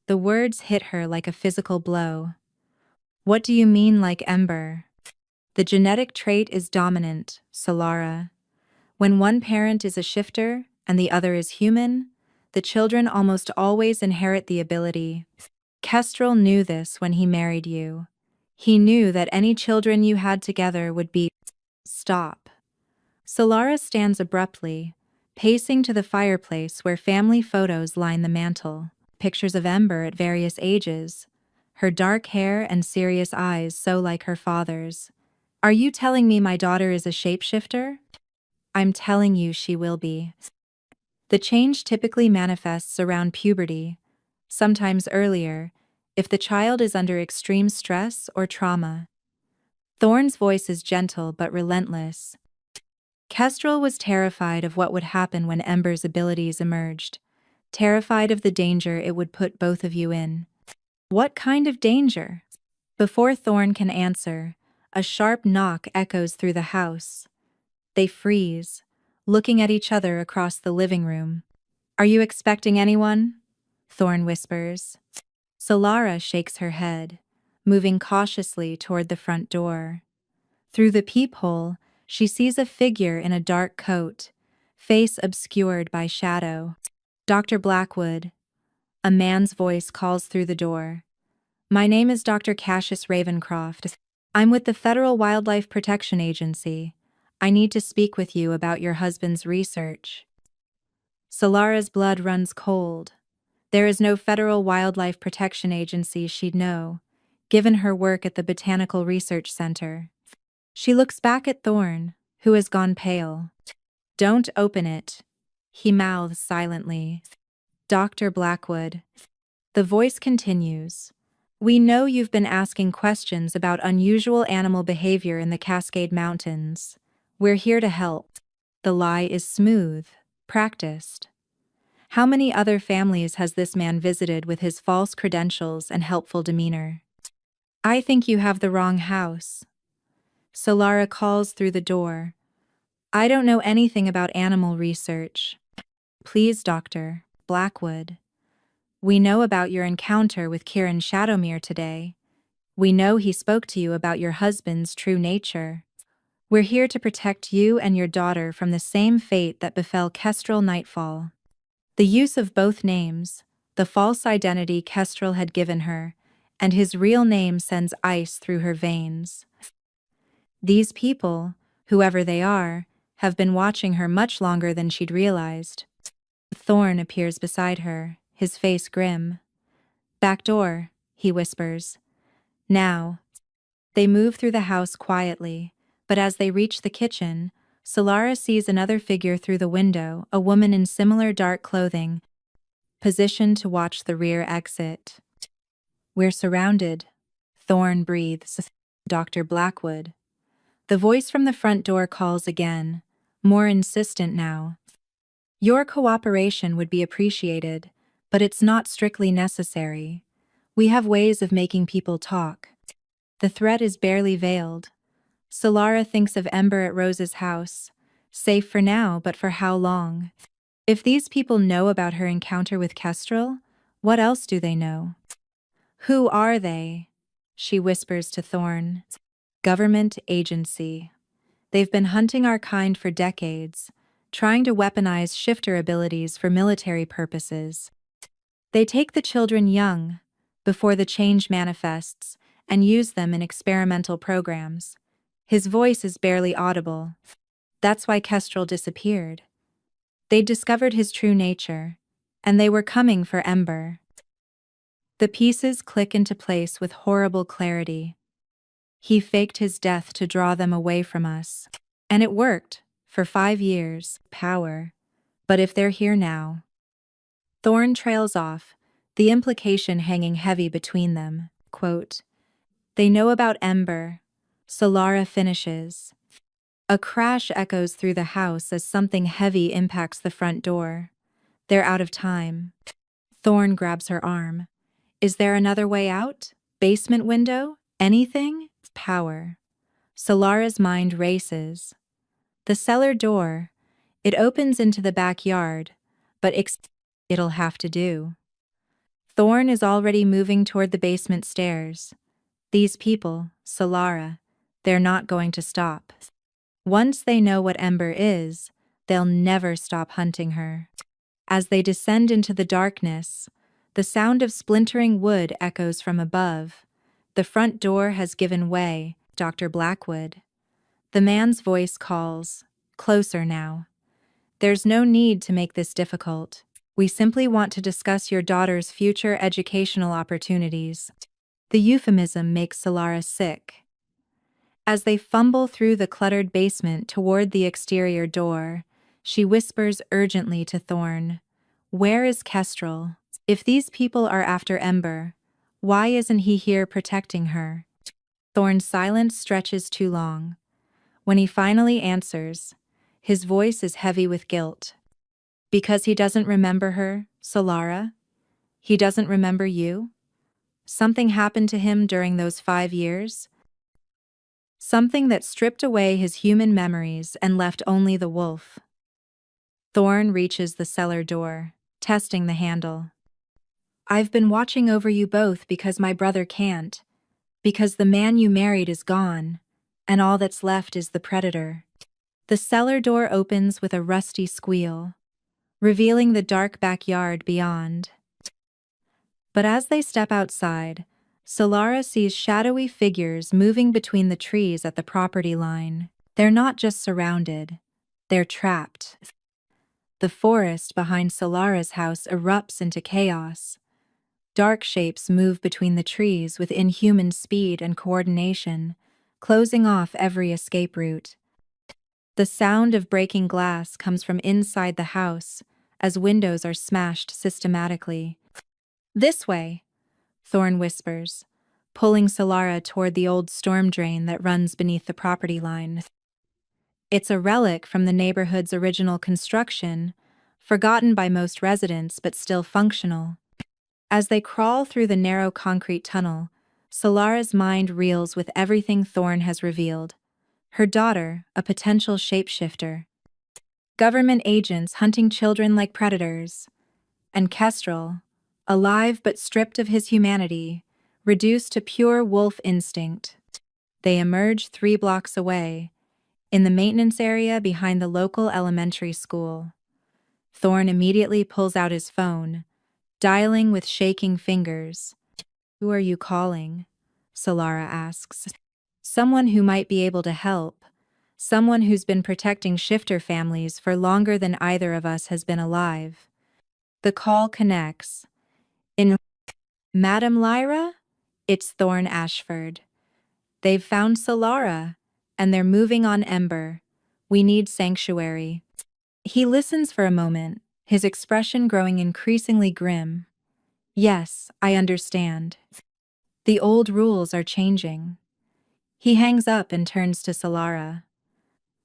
The words hit her like a physical blow. What do you mean like Ember? The genetic trait is dominant, Solara. When one parent is a shifter and the other is human, the children almost always inherit the ability. Kestrel knew this when he married you. He knew that any children you had together would be... Stop. Solara stands abruptly, pacing to the fireplace where family photos line the mantel, pictures of Ember at various ages, her dark hair and serious eyes so like her father's. Are you telling me my daughter is a shapeshifter? I'm telling you she will be. The change typically manifests around puberty, sometimes earlier, if the child is under extreme stress or trauma. Thorn's voice is gentle but relentless. Kestrel was terrified of what would happen when Ember's abilities emerged, terrified of the danger it would put both of you in. What kind of danger? Before Thorn can answer, a sharp knock echoes through the house. They freeze, looking at each other across the living room. Are you expecting anyone? Thorn whispers. Solara shakes her head, moving cautiously toward the front door. Through the peephole, she sees a figure in a dark coat, face obscured by shadow. Dr. Blackwood. A man's voice calls through the door. My name is Dr. Cassius Ravencroft. I'm with the Federal Wildlife Protection Agency. I need to speak with you about your husband's research. Solara's blood runs cold. There is no federal wildlife protection agency she'd know, given her work at the Botanical Research Center. She looks back at Thorn, who has gone pale. "Don't open it," he mouths silently. "Dr. Blackwood." The voice continues. "We know you've been asking questions about unusual animal behavior in the Cascade Mountains. We're here to help." The lie is smooth, practiced. How many other families has this man visited with his false credentials and helpful demeanor? "I think you have the wrong house." Solara calls through the door. "I don't know anything about animal research." "Please, Dr. Blackwood. We know about your encounter with Kieran Shadowmere today. We know he spoke to you about your husband's true nature. We're here to protect you and your daughter from the same fate that befell Kestrel Nightfall." The use of both names, the false identity Kestrel had given her, and his real name sends ice through her veins. These people, whoever they are, have been watching her much longer than she'd realized. Thorn appears beside her, his face grim. "Back door," he whispers. "Now." They move through the house quietly, but as they reach the kitchen, Solara sees another figure through the window, a woman in similar dark clothing, positioned to watch the rear exit. "We're surrounded," Thorn breathes. "Dr. Blackwood." The voice from the front door calls again, more insistent now. "Your cooperation would be appreciated, but it's not strictly necessary. We have ways of making people talk." The threat is barely veiled. Solara thinks of Ember at Rose's house, safe for now, but for how long? If these people know about her encounter with Kestrel, what else do they know? "Who are they?" she whispers to Thorn. "Government agency. They've been hunting our kind for decades, trying to weaponize shifter abilities for military purposes. They take the children young, before the change manifests, and use them in experimental programs." His voice is barely audible. "That's why Kestrel disappeared. They'd discovered his true nature, and they were coming for Ember." The pieces click into place with horrible clarity. He faked his death to draw them away from us. And it worked, for 5 years. Power. But if they're here now... Thorn trails off, the implication hanging heavy between them. Quote, "They know about Ember," Solara finishes. A crash echoes through the house as something heavy impacts the front door. They're out of time. Thorn grabs her arm. "Is there another way out? Basement window? Anything?" Power. Solara's mind races. The cellar door. It opens into the backyard, but it'll have to do. Thorn is already moving toward the basement stairs. These people, Solara, they're not going to stop. Once they know what Ember is, they'll never stop hunting her. As they descend into the darkness, the sound of splintering wood echoes from above. The front door has given way. "Dr. Blackwood." The man's voice calls, closer now. "There's no need to make this difficult. We simply want to discuss your daughter's future educational opportunities." The euphemism makes Solara sick. As they fumble through the cluttered basement toward the exterior door, she whispers urgently to Thorn, "Where is Kestrel? If these people are after Ember, why isn't he here protecting her?" Thorn's silence stretches too long. When he finally answers, his voice is heavy with guilt. "Because he doesn't remember her, Solara? He doesn't remember you? Something happened to him during those 5 years? Something that stripped away his human memories and left only the wolf." Thorn reaches the cellar door, testing the handle. "I've been watching over you both because my brother can't, because the man you married is gone, and all that's left is the predator." The cellar door opens with a rusty squeal, revealing the dark backyard beyond. But as they step outside, Solara sees shadowy figures moving between the trees at the property line. They're not just surrounded, they're trapped. The forest behind Solara's house erupts into chaos. Dark shapes move between the trees with inhuman speed and coordination, closing off every escape route. The sound of breaking glass comes from inside the house as windows are smashed systematically. "This way," Thorn whispers, pulling Solara toward the old storm drain that runs beneath the property line. It's a relic from the neighborhood's original construction, forgotten by most residents but still functional. As they crawl through the narrow concrete tunnel, Solara's mind reels with everything Thorn has revealed. Her daughter, a potential shapeshifter. Government agents hunting children like predators. And Kestrel, alive but stripped of his humanity, reduced to pure wolf instinct. They emerge 3 blocks away, in the maintenance area behind the local elementary school. Thorn immediately pulls out his phone, dialing with shaking fingers. "Who are you calling?" Solara asks. "Someone who might be able to help. Someone who's been protecting shifter families for longer than either of us has been alive." The call connects. "In Madam Lyra?" It's Thorn Ashford. "They've found Solara, and they're moving on Ember. We need sanctuary." He listens for a moment, his expression growing increasingly grim. "Yes, I understand. The old rules are changing." He hangs up and turns to Solara.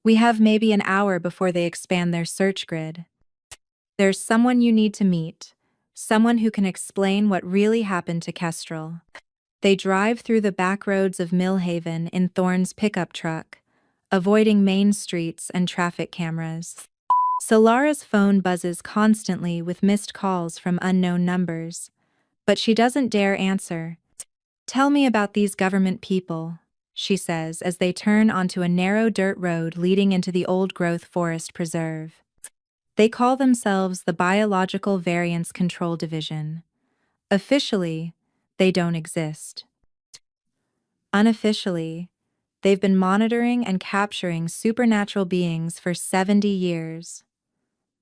"We have maybe an hour before they expand their search grid. There's someone you need to meet, someone who can explain what really happened to Kestrel." They drive through the back roads of Millhaven in Thorn's pickup truck, avoiding main streets and traffic cameras. Solara's phone buzzes constantly with missed calls from unknown numbers, but she doesn't dare answer. "Tell me about these government people," she says as they turn onto a narrow dirt road leading into the old-growth forest preserve. They call themselves the Biological Variance Control Division. Officially, they don't exist. Unofficially, they've been monitoring and capturing supernatural beings for 70 years.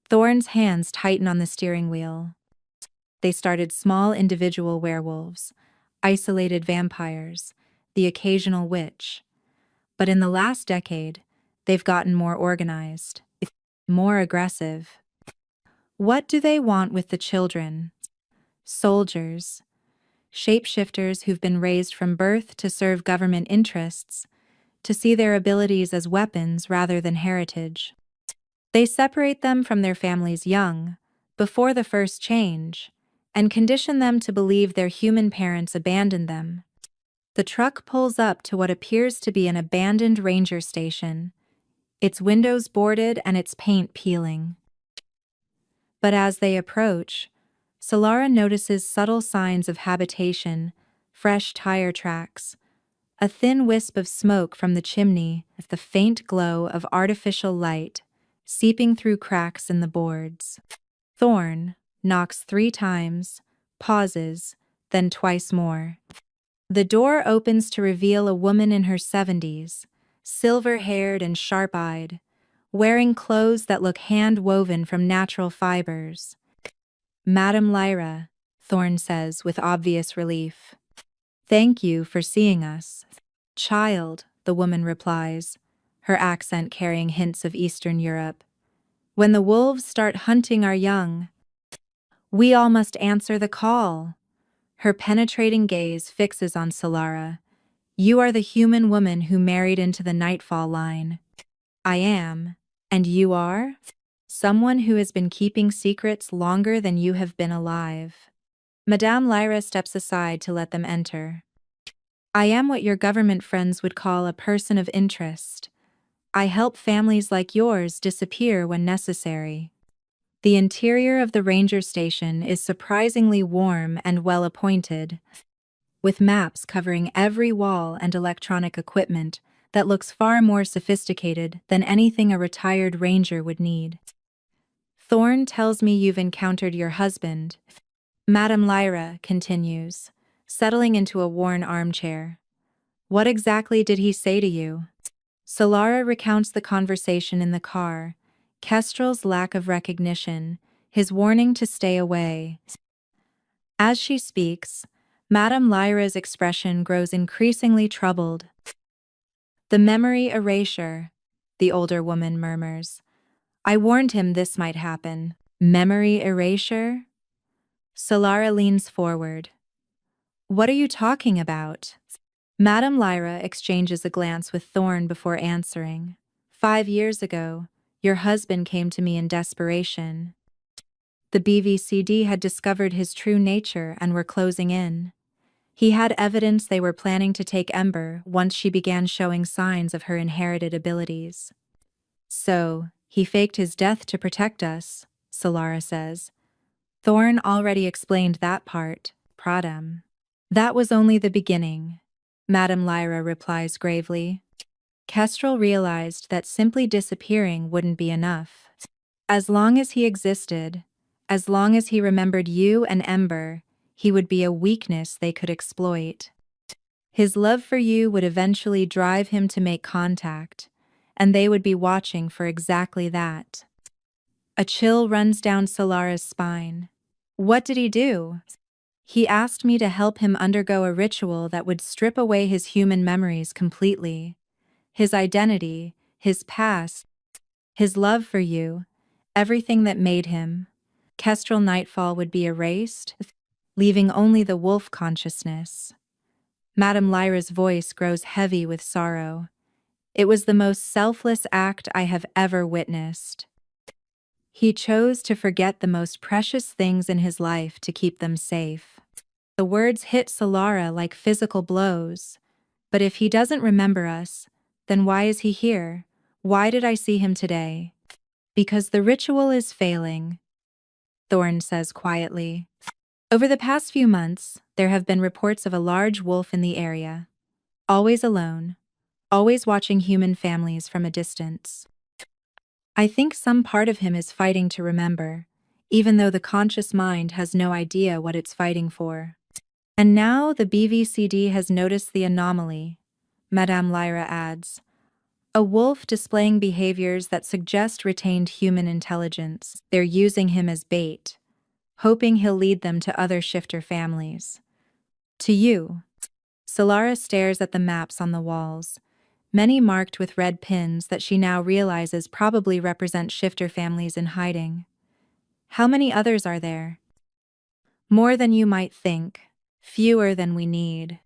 Thorn's hands tighten on the steering wheel. They started small individual werewolves, isolated vampires, the occasional witch. But in the last decade, they've gotten more organized, more aggressive. What do they want with the children? Soldiers. Shapeshifters who've been raised from birth to serve government interests, to see their abilities as weapons rather than heritage. They separate them from their families young, before the first change, and condition them to believe their human parents abandoned them. The truck pulls up to what appears to be an abandoned ranger station, its windows boarded and its paint peeling. But as they approach, Solara notices subtle signs of habitation, fresh tire tracks, a thin wisp of smoke from the chimney, the faint glow of artificial light seeping through cracks in the boards. Thorn knocks 3 times, pauses, then twice more. The door opens to reveal a woman in her 70s, silver-haired and sharp-eyed, wearing clothes that look hand-woven from natural fibers. "Madam Lyra," Thorn says with obvious relief. "Thank you for seeing us." "Child," the woman replies, her accent carrying hints of Eastern Europe. "When the wolves start hunting our young, we all must answer the call." Her penetrating gaze fixes on Solara. "You are the human woman who married into the Nightfall line." "I am. And you are?" "Someone who has been keeping secrets longer than you have been alive." Madame Lyra steps aside to let them enter. "I am what your government friends would call a person of interest. I help families like yours disappear when necessary." The interior of the ranger station is surprisingly warm and well-appointed, with maps covering every wall and electronic equipment that looks far more sophisticated than anything a retired ranger would need. "Thorn tells me you've encountered your husband," Madame Lyra continues, settling into a worn armchair. "What exactly did he say to you?" Solara recounts the conversation in the car, Kestrel's lack of recognition, his warning to stay away. As she speaks, Madame Lyra's expression grows increasingly troubled. The memory erasure, the older woman murmurs. I warned him this might happen. Memory erasure? Solara leans forward. What are you talking about? Madame Lyra exchanges a glance with Thorn before answering. 5 years ago, your husband came to me in desperation. The BVCD had discovered his true nature and were closing in. He had evidence they were planning to take Ember once she began showing signs of her inherited abilities. So, he faked his death to protect us, Solara says. Thorn already explained that part, Pradam. That was only the beginning, Madame Lyra replies gravely. Kestrel realized that simply disappearing wouldn't be enough. As long as he existed, as long as he remembered you and Ember, he would be a weakness they could exploit. His love for you would eventually drive him to make contact, and they would be watching for exactly that. A chill runs down Solara's spine. What did he do? He asked me to help him undergo a ritual that would strip away his human memories completely. His identity, his past, his love for you, everything that made him. Kestrel Nightfall would be erased, leaving only the wolf consciousness. Madame Lyra's voice grows heavy with sorrow. It was the most selfless act I have ever witnessed. He chose to forget the most precious things in his life to keep them safe. The words hit Solara like physical blows. But if he doesn't remember us, then why is he here? Why did I see him today? Because the ritual is failing, Thorn says quietly. Over the past few months, there have been reports of a large wolf in the area. Always alone, always watching human families from a distance. I think some part of him is fighting to remember, even though the conscious mind has no idea what it's fighting for. And now the BVCD has noticed the anomaly, Madame Lyra adds. A wolf displaying behaviors that suggest retained human intelligence. They're using him as bait, hoping he'll lead them to other shifter families. To you. Solara stares at the maps on the walls, many marked with red pins that she now realizes probably represent shifter families in hiding. How many others are there? More than you might think, fewer than we need.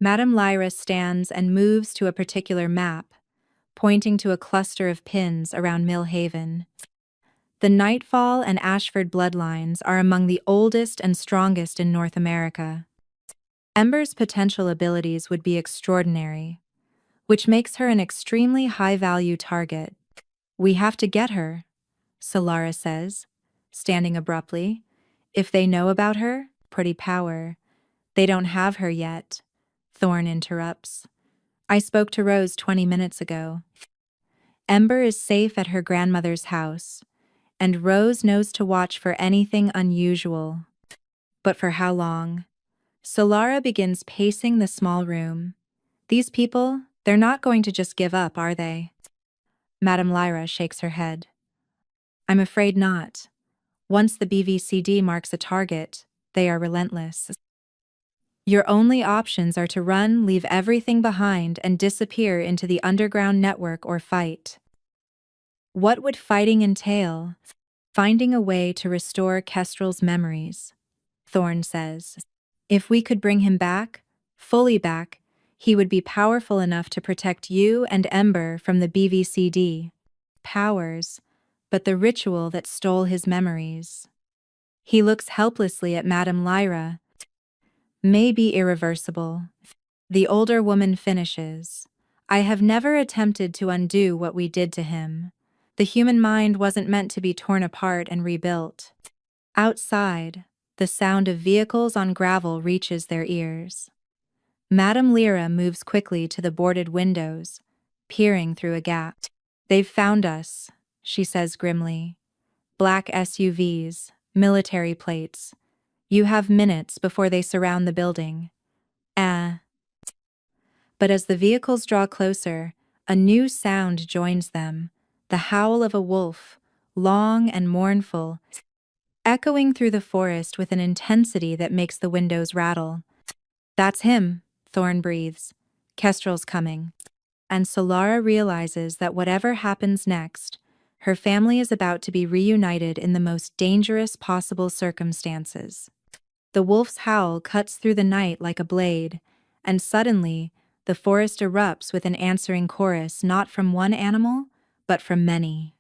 Madame Lyra stands and moves to a particular map, pointing to a cluster of pins around Millhaven. The Nightfall and Ashford bloodlines are among the oldest and strongest in North America. Ember's potential abilities would be extraordinary, which makes her an extremely high-value target. We have to get her, Solara says, standing abruptly. If they know about her, pretty power. They don't have her yet, Thorn interrupts. I spoke to Rose 20 minutes ago. Ember is safe at her grandmother's house, and Rose knows to watch for anything unusual. But for how long? Solara begins pacing the small room. These people, they're not going to just give up, are they? Madame Lyra shakes her head. I'm afraid not. Once the BVCD marks a target, they are relentless. Your only options are to run, leave everything behind, and disappear into the underground network or fight. What would fighting entail? Finding a way to restore Kestrel's memories, Thorn says. If we could bring him back, fully back, he would be powerful enough to protect you and Ember from the BVCD. Powers, but the ritual that stole his memories. He looks helplessly at Madame Lyra. May be irreversible. The older woman finishes. I have never attempted to undo what we did to him. The human mind wasn't meant to be torn apart and rebuilt. Outside, the sound of vehicles on gravel reaches their ears. Madame Lyra moves quickly to the boarded windows, peering through a gap. They've found us, she says grimly. Black SUVs, military plates. You have minutes before they surround the building. But as the vehicles draw closer, a new sound joins them, the howl of a wolf, long and mournful, echoing through the forest with an intensity that makes the windows rattle. That's him, Thorn breathes. Kestrel's coming. And Solara realizes that whatever happens next, her family is about to be reunited in the most dangerous possible circumstances. The wolf's howl cuts through the night like a blade, and suddenly, the forest erupts with an answering chorus not from one animal, but from many.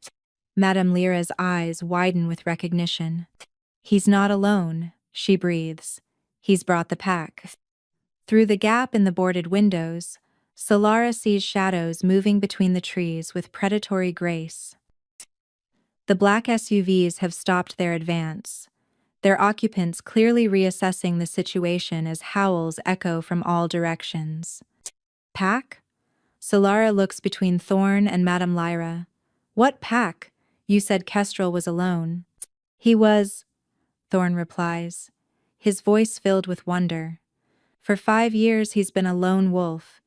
Madame Lyra's eyes widen with recognition. He's not alone, she breathes. He's brought the pack. Through the gap in the boarded windows, Solara sees shadows moving between the trees with predatory grace. The black SUVs have stopped their advance, their occupants clearly reassessing the situation as howls echo from all directions. Pack? Solara looks between Thorn and Madame Lyra. What pack? You said Kestrel was alone. He was, Thorn replies, his voice filled with wonder. For 5 years he's been a lone wolf,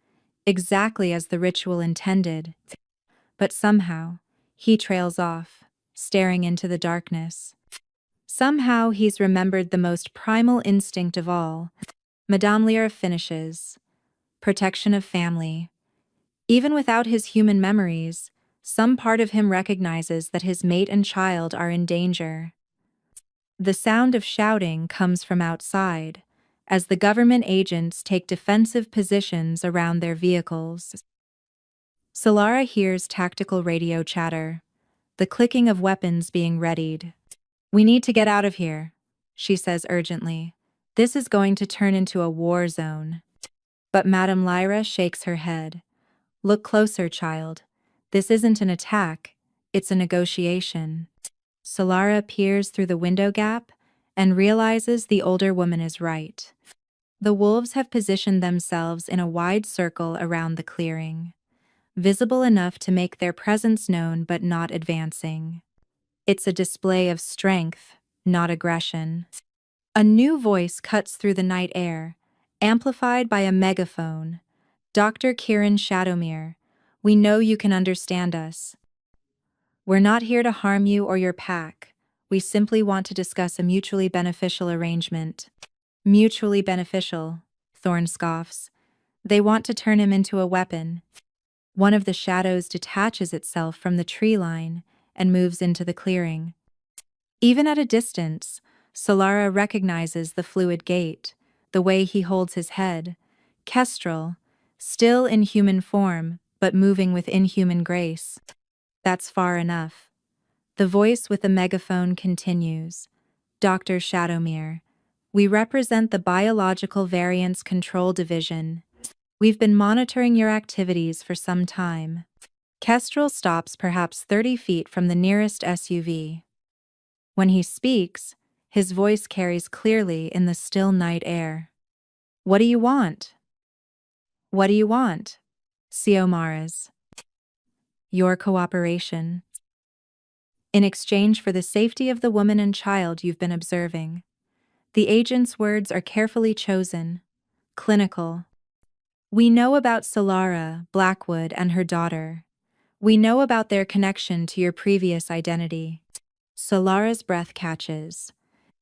exactly as the ritual intended. But somehow, he trails off, staring into the darkness. Somehow he's remembered the most primal instinct of all. Madame Lyra finishes. Protection of family. Even without his human memories, some part of him recognizes that his mate and child are in danger. The sound of shouting comes from outside, as the government agents take defensive positions around their vehicles. Solara hears tactical radio chatter, the clicking of weapons being readied. We need to get out of here, she says urgently. This is going to turn into a war zone. But Madame Lyra shakes her head. Look closer, child. This isn't an attack, it's a negotiation. Solara peers through the window gap and realizes the older woman is right. The wolves have positioned themselves in a wide circle around the clearing, visible enough to make their presence known but not advancing. It's a display of strength, not aggression. A new voice cuts through the night air, amplified by a megaphone. Dr. Kieran Shadowmere, we know you can understand us. We're not here to harm you or your pack. We simply want to discuss a mutually beneficial arrangement. Mutually beneficial, Thorn scoffs. They want to turn him into a weapon. One of the shadows detaches itself from the tree line and moves into the clearing. Even at a distance, Solara recognizes the fluid gait, the way he holds his head. Kestrel, still in human form, but moving with inhuman grace. That's far enough. The voice with the megaphone continues. Dr. Shadowmere, we represent the Biological Variance Control Division. We've been monitoring your activities for some time. Kestrel stops perhaps 30 feet from the nearest SUV. When he speaks, his voice carries clearly in the still night air. What do you want? What do you want? Siomaras. Your cooperation. In exchange for the safety of the woman and child you've been observing. The agent's words are carefully chosen. Clinical. We know about Solara Blackwood and her daughter. We know about their connection to your previous identity. Solara's breath catches.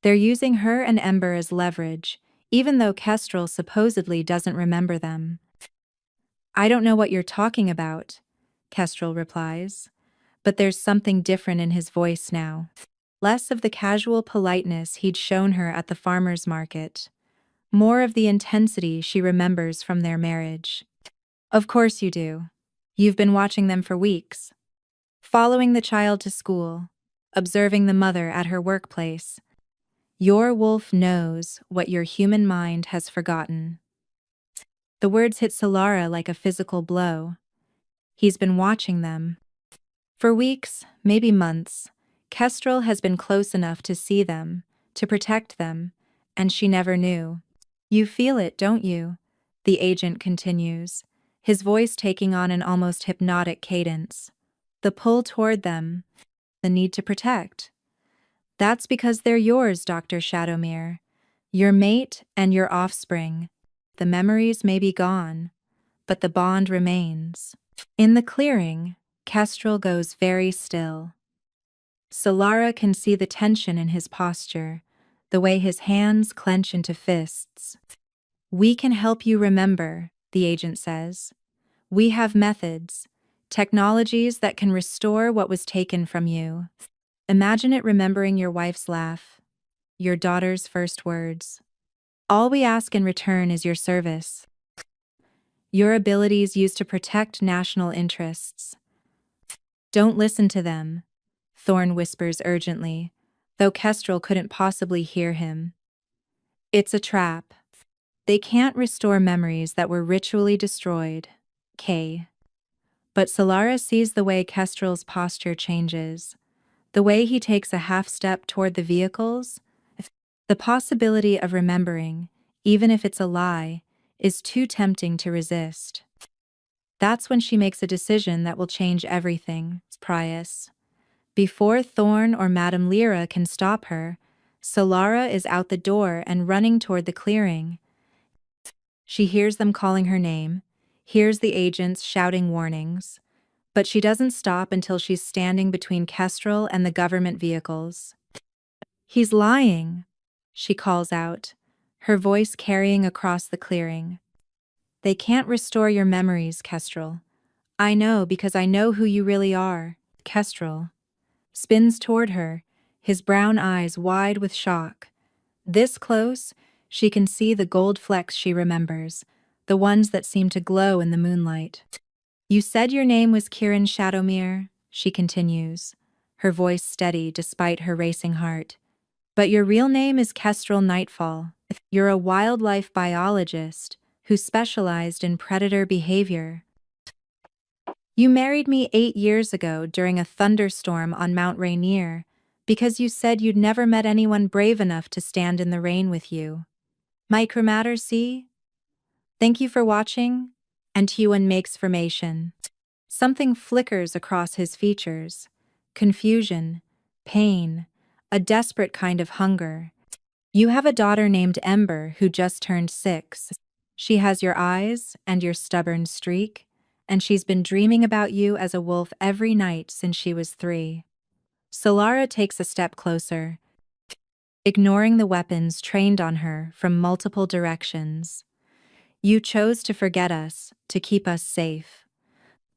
They're using her and Ember as leverage, even though Kestrel supposedly doesn't remember them. I don't know what you're talking about, Kestrel replies. But there's something different in his voice now. Less of the casual politeness he'd shown her at the farmer's market. More of the intensity she remembers from their marriage. Of course you do. You've been watching them for weeks. Following the child to school. Observing the mother at her workplace. Your wolf knows what your human mind has forgotten. The words hit Solara like a physical blow. He's been watching them. For weeks, maybe months, Kestrel has been close enough to see them, to protect them, and she never knew. You feel it, don't you? The agent continues, his voice taking on an almost hypnotic cadence. The pull toward them, the need to protect. That's because they're yours, Dr. Shadowmere. Your mate and your offspring. The memories may be gone, but the bond remains. In the clearing, Kestrel goes very still. Solara can see the tension in his posture, the way his hands clench into fists. "We can help you remember," the agent says. "We have methods, technologies that can restore what was taken from you. Imagine it remembering your wife's laugh, your daughter's first words. All we ask in return is your service. Your abilities used to protect national interests." "Don't listen to them," Thorn whispers urgently, though Kestrel couldn't possibly hear him. "It's a trap. They can't restore memories that were ritually destroyed." K. But Solara sees the way Kestrel's posture changes, the way he takes a half step toward the vehicles. The possibility of remembering, even if it's a lie, is too tempting to resist. That's when she makes a decision that will change everything. Prius. Before Thorn or Madame Lyra can stop her, Solara is out the door and running toward the clearing. She hears them calling her name, hears the agents shouting warnings, but she doesn't stop until she's standing between Kestrel and the government vehicles. "He's lying," she calls out, her voice carrying across the clearing. "They can't restore your memories, Kestrel. I know because I know who you really are." Kestrel spins toward her, his brown eyes wide with shock. This close, she can see the gold flecks she remembers, the ones that seem to glow in the moonlight. "You said your name was Kieran Shadowmere," she continues, her voice steady despite her racing heart. "But your real name is Kestrel Nightfall. You're a wildlife biologist who specialized in predator behavior. You married me 8 years ago during a thunderstorm on Mount Rainier because you said you'd never met anyone brave enough to stand in the rain with you. Micromatter, see? Thank you for watching." And Huan makes formation. Something flickers across his features. Confusion, pain, a desperate kind of hunger. "You have a daughter named Ember who just turned 6. She has your eyes and your stubborn streak, and she's been dreaming about you as a wolf every night since she was 3. Solara takes a step closer, ignoring the weapons trained on her from multiple directions. "You chose to forget us, to keep us safe.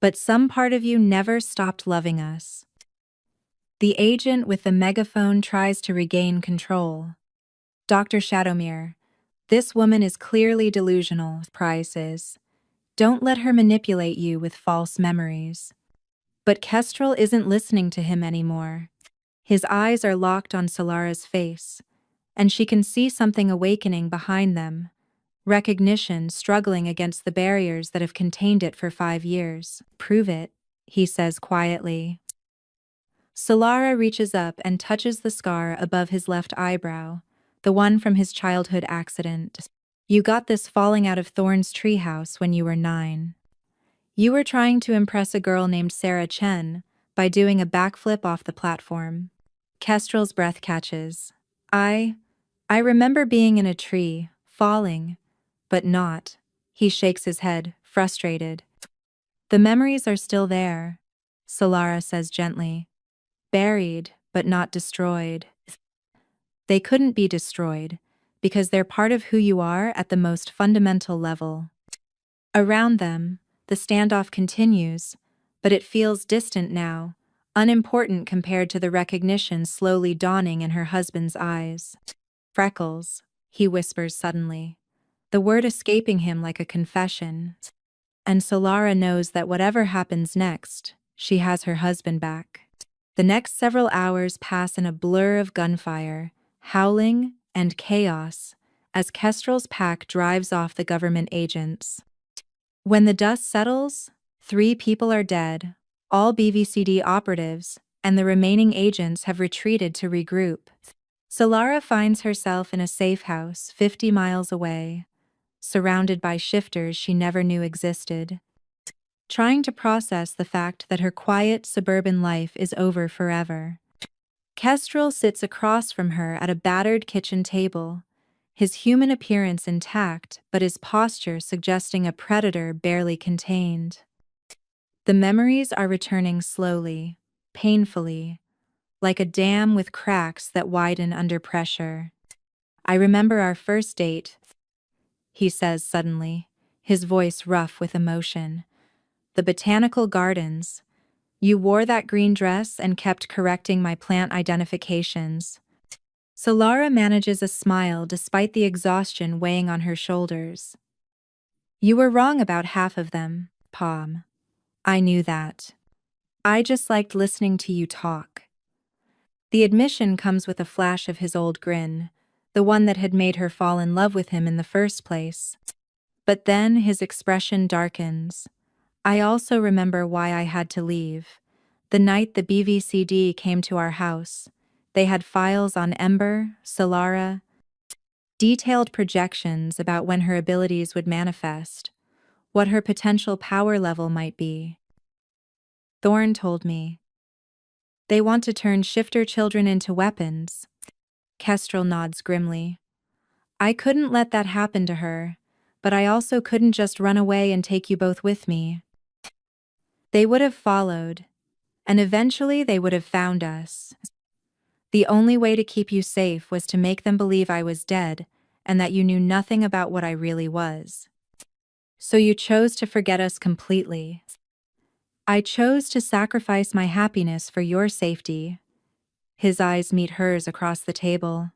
But some part of you never stopped loving us." The agent with the megaphone tries to regain control. "Dr. Shadowmere, this woman is clearly delusional," Price is. "Don't let her manipulate you with false memories." But Kestrel isn't listening to him anymore. His eyes are locked on Solara's face, and she can see something awakening behind them. Recognition struggling against the barriers that have contained it for 5 years. "Prove it," he says quietly. Solara reaches up and touches the scar above his left eyebrow, the one from his childhood accident. "You got this falling out of Thorn's treehouse when you were 9. You were trying to impress a girl named Sarah Chen by doing a backflip off the platform." Kestrel's breath catches. I remember being in a tree, falling, but not." He shakes his head, frustrated. "The memories are still there," Solara says gently. "Buried, but not destroyed." "They couldn't be destroyed, because they're part of who you are at the most fundamental level." Around them, the standoff continues, but it feels distant now, unimportant compared to the recognition slowly dawning in her husband's eyes. "Freckles," he whispers suddenly, the word escaping him like a confession. And Solara knows that whatever happens next, she has her husband back. The next several hours pass in a blur of gunfire, howling, and chaos as Kestrel's pack drives off the government agents. When the dust settles, 3 people are dead, all BVCD operatives, and the remaining agents have retreated to regroup. Solara finds herself in a safe house 50 miles away, surrounded by shifters she never knew existed, trying to process the fact that her quiet suburban life is over forever. Kestrel sits across from her at a battered kitchen table, his human appearance intact but his posture suggesting a predator barely contained. The memories are returning slowly, painfully, like a dam with cracks that widen under pressure. I remember our first date, he says suddenly, his voice rough with emotion. The botanical gardens. You wore that green dress and kept correcting my plant identifications. Solara manages a smile despite the exhaustion weighing on her shoulders. You were wrong about half of them, Pom. I knew that. I just liked listening to you talk. The admission comes with a flash of his old grin, the one that had made her fall in love with him in the first place. But then his expression darkens. I also remember why I had to leave. The night the BVCD came to our house, they had files on Ember, Solara, detailed projections about when her abilities would manifest, what her potential power level might be. Thorn told me. They want to turn shifter children into weapons. Kestrel nods grimly. I couldn't let that happen to her, but I also couldn't just run away and take you both with me. They would have followed, and eventually they would have found us. The only way to keep you safe was to make them believe I was dead and that you knew nothing about what I really was. So you chose to forget us completely. I chose to sacrifice my happiness for your safety. His eyes meet hers across the table.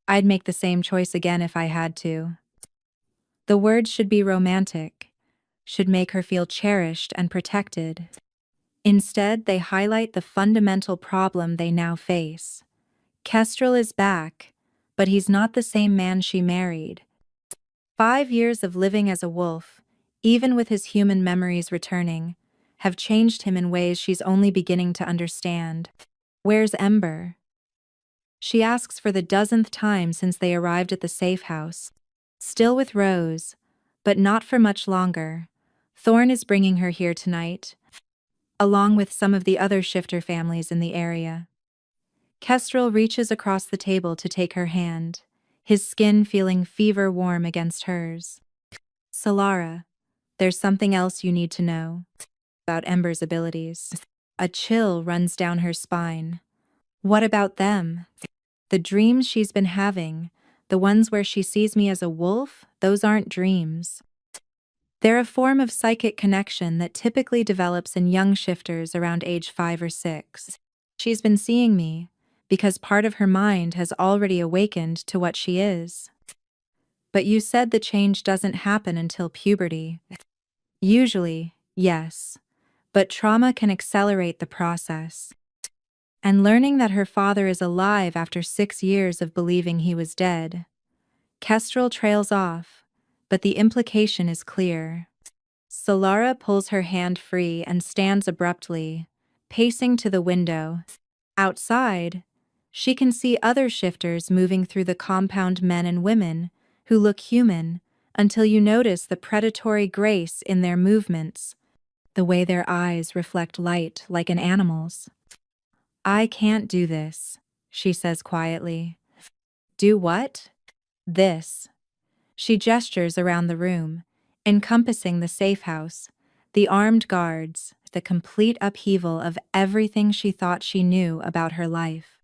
I'd make the same choice again if I had to. The words should be romantic, should make her feel cherished and protected. Instead, they highlight the fundamental problem they now face. Kestrel is back, but he's not the same man she married. 5 years of living as a wolf, even with his human memories returning, have changed him in ways she's only beginning to understand. Where's Ember? She asks for the dozenth time since they arrived at the safe house. Still with Rose, but not for much longer. Thorn is bringing her here tonight, along with some of the other shifter families in the area. Kestrel reaches across the table to take her hand, his skin feeling fever warm against hers. Solara, there's something else you need to know about Ember's abilities. A chill runs down her spine. What about them? The dreams she's been having, the ones where she sees me as a wolf, those aren't dreams. They're a form of psychic connection that typically develops in young shifters around age 5 or 6. She's been seeing me, because part of her mind has already awakened to what she is. But you said the change doesn't happen until puberty. Usually, yes, but trauma can accelerate the process. And learning that her father is alive after 6 years of believing he was dead. Kestrel trails off, but the implication is clear. Solara pulls her hand free and stands abruptly, pacing to the window. Outside, she can see other shifters moving through the compound, men and women, who look human, until you notice the predatory grace in their movements, the way their eyes reflect light like an animal's. I can't do this, she says quietly. Do what? This. She gestures around the room, encompassing the safe house, the armed guards, the complete upheaval of everything she thought she knew about her life.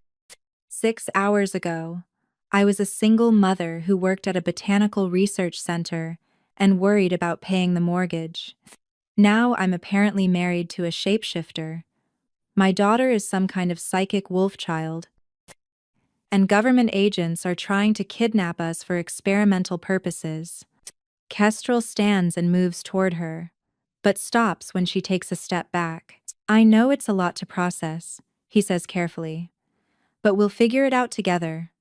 6 hours ago, I was a single mother who worked at a botanical research center and worried about paying the mortgage. Now I'm apparently married to a shapeshifter. My daughter is some kind of psychic wolf child, and government agents are trying to kidnap us for experimental purposes. Kestrel stands and moves toward her, but stops when she takes a step back. I know it's a lot to process, he says carefully, but we'll figure it out together,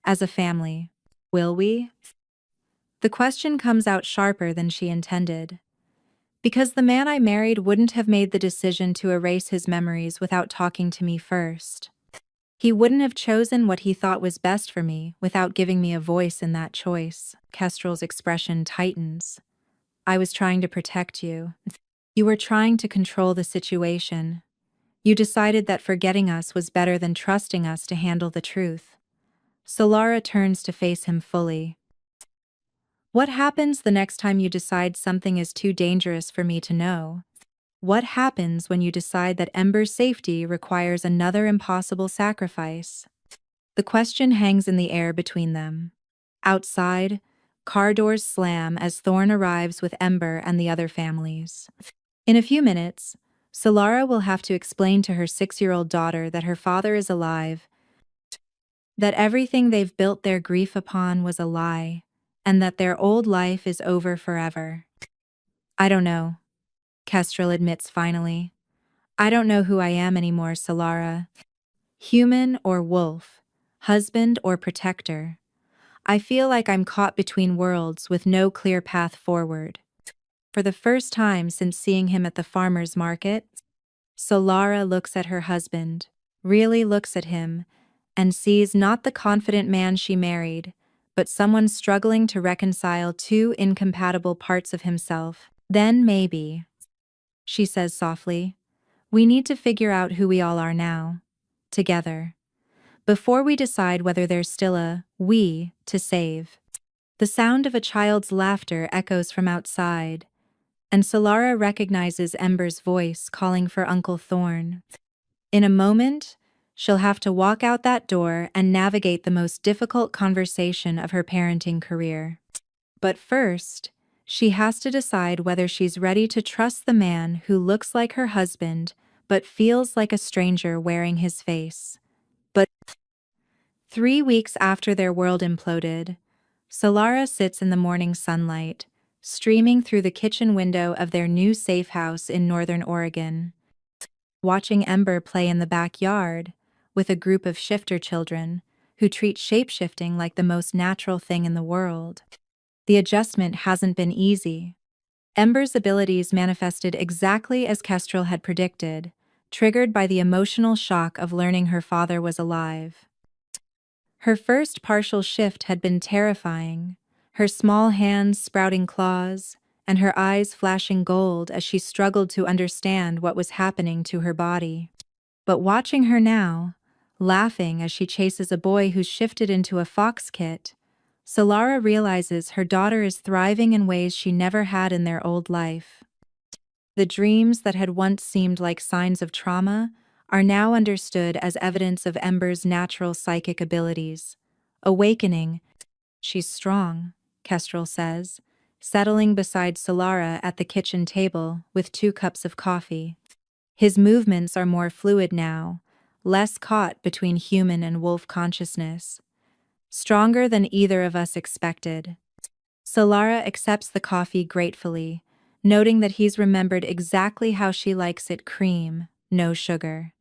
as a family. Will we? The question comes out sharper than she intended. Because the man I married wouldn't have made the decision to erase his memories without talking to me first. He wouldn't have chosen what he thought was best for me without giving me a voice in that choice. Kestrel's expression tightens. I was trying to protect you. You were trying to control the situation. You decided that forgetting us was better than trusting us to handle the truth. Solara turns to face him fully. What happens the next time you decide something is too dangerous for me to know? What happens when you decide that Ember's safety requires another impossible sacrifice? The question hangs in the air between them. Outside, car doors slam as Thorn arrives with Ember and the other families. In a few minutes, Solara will have to explain to her 6-year-old daughter that her father is alive, that everything they've built their grief upon was a lie, and that their old life is over forever. I don't know, Kestrel admits finally. I don't know who I am anymore, Solara. Human or wolf, husband or protector. I feel like I'm caught between worlds with no clear path forward. For the first time since seeing him at the farmer's market, Solara looks at her husband, really looks at him, and sees not the confident man she married, but someone struggling to reconcile two incompatible parts of himself. Then maybe, she says softly, we need to figure out who we all are now, together, before we decide whether there's still a we to save. The sound of a child's laughter echoes from outside, and Solara recognizes Ember's voice calling for Uncle Thorn. In a moment, she'll have to walk out that door and navigate the most difficult conversation of her parenting career. But first, she has to decide whether she's ready to trust the man who looks like her husband but feels like a stranger wearing his face. But 3 weeks after their world imploded, Solara sits in the morning sunlight, streaming through the kitchen window of their new safe house in northern Oregon, watching Ember play in the backyard with a group of shifter children who treat shapeshifting like the most natural thing in the world. The adjustment hasn't been easy. Ember's abilities manifested exactly as Kestrel had predicted, triggered by the emotional shock of learning her father was alive. Her first partial shift had been terrifying, her small hands sprouting claws, and her eyes flashing gold as she struggled to understand what was happening to her body. But watching her now, laughing as she chases a boy who's shifted into a fox kit, Solara realizes her daughter is thriving in ways she never had in their old life. The dreams that had once seemed like signs of trauma are now understood as evidence of Ember's natural psychic abilities. Awakening, she's strong, Kestrel says, settling beside Solara at the kitchen table with 2 cups of coffee. His movements are more fluid now, less caught between human and wolf consciousness. Stronger than either of us expected. Solara accepts the coffee gratefully, noting that he's remembered exactly how she likes it: cream, no sugar.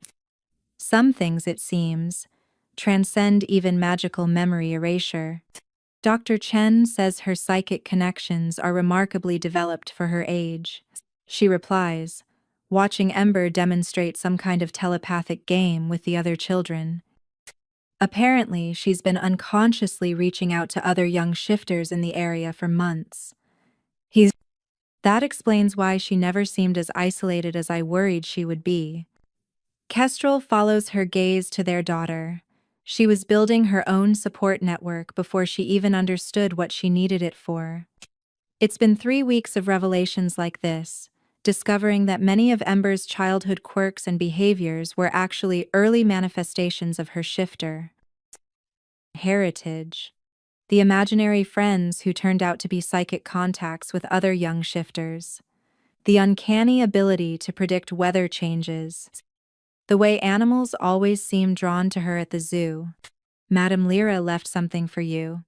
Some things, it seems, transcend even magical memory erasure. Dr. Chen says her psychic connections are remarkably developed for her age. She replies, watching Ember demonstrate some kind of telepathic game with the other children. Apparently, she's been unconsciously reaching out to other young shifters in the area for months. That explains why she never seemed as isolated as I worried she would be. Kestrel follows her gaze to their daughter. She was building her own support network before she even understood what she needed it for. It's been 3 weeks of revelations like this, discovering that many of Ember's childhood quirks and behaviors were actually early manifestations of her shifter heritage. The imaginary friends who turned out to be psychic contacts with other young shifters. The uncanny ability to predict weather changes. The way animals always seem drawn to her at the zoo. Madame Lyra left something for you,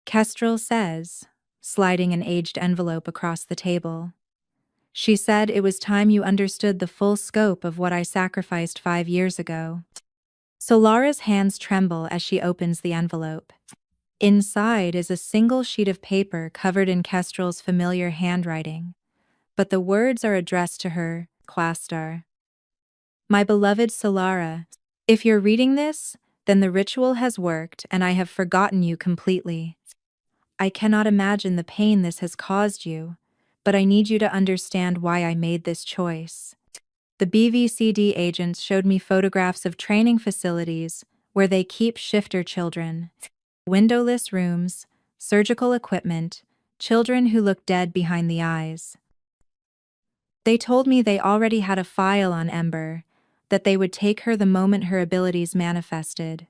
Kestrel says, sliding an aged envelope across the table. She said it was time you understood the full scope of what I sacrificed 5 years ago. Solara's hands tremble as she opens the envelope. Inside is a single sheet of paper covered in Kestrel's familiar handwriting, but the words are addressed to her, Quastar. My beloved Solara, if you're reading this, then the ritual has worked and I have forgotten you completely. I cannot imagine the pain this has caused you, but I need you to understand why I made this choice. The BVCD agents showed me photographs of training facilities where they keep shifter children. Windowless rooms, surgical equipment, children who look dead behind the eyes. They told me they already had a file on Ember, that they would take her the moment her abilities manifested.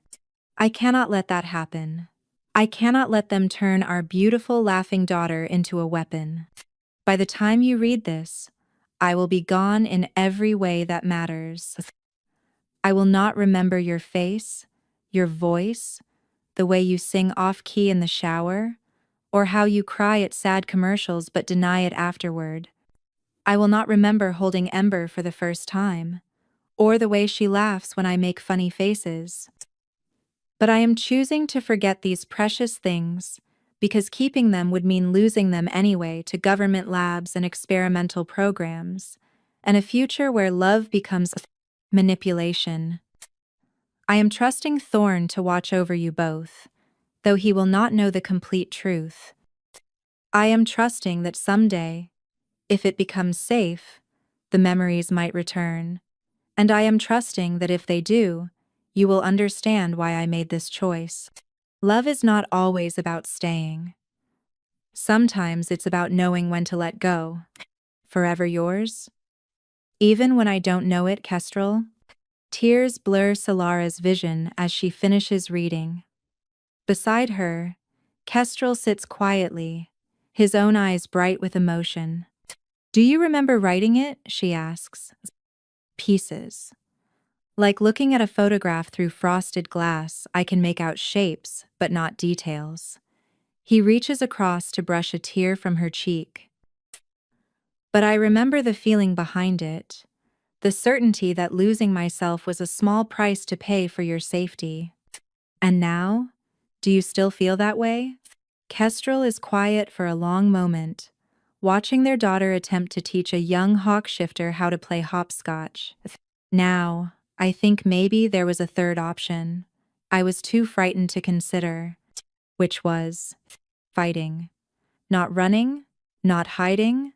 I cannot let that happen. I cannot let them turn our beautiful laughing daughter into a weapon. By the time you read this, I will be gone in every way that matters. I will not remember your face, your voice, the way you sing off-key in the shower, or how you cry at sad commercials but deny it afterward. I will not remember holding Ember for the first time, or the way she laughs when I make funny faces. But I am choosing to forget these precious things, because keeping them would mean losing them anyway to government labs and experimental programs, and a future where love becomes manipulation. I am trusting Thorn to watch over you both, though he will not know the complete truth. I am trusting that someday, if it becomes safe, the memories might return, and I am trusting that if they do, you will understand why I made this choice. Love is not always about staying. Sometimes it's about knowing when to let go. Forever yours? Even when I don't know it, Kestrel? Tears blur Solara's vision as she finishes reading. Beside her, Kestrel sits quietly, his own eyes bright with emotion. Do you remember writing it? She asks. Pieces. Like looking at a photograph through frosted glass, I can make out shapes, but not details. He reaches across to brush a tear from her cheek. But I remember the feeling behind it, the certainty that losing myself was a small price to pay for your safety. And now? Do you still feel that way? Kestrel is quiet for a long moment, watching their daughter attempt to teach a young hawk shifter how to play hopscotch. Now, I think maybe there was a third option. I was too frightened to consider, which was fighting. Not running, not hiding,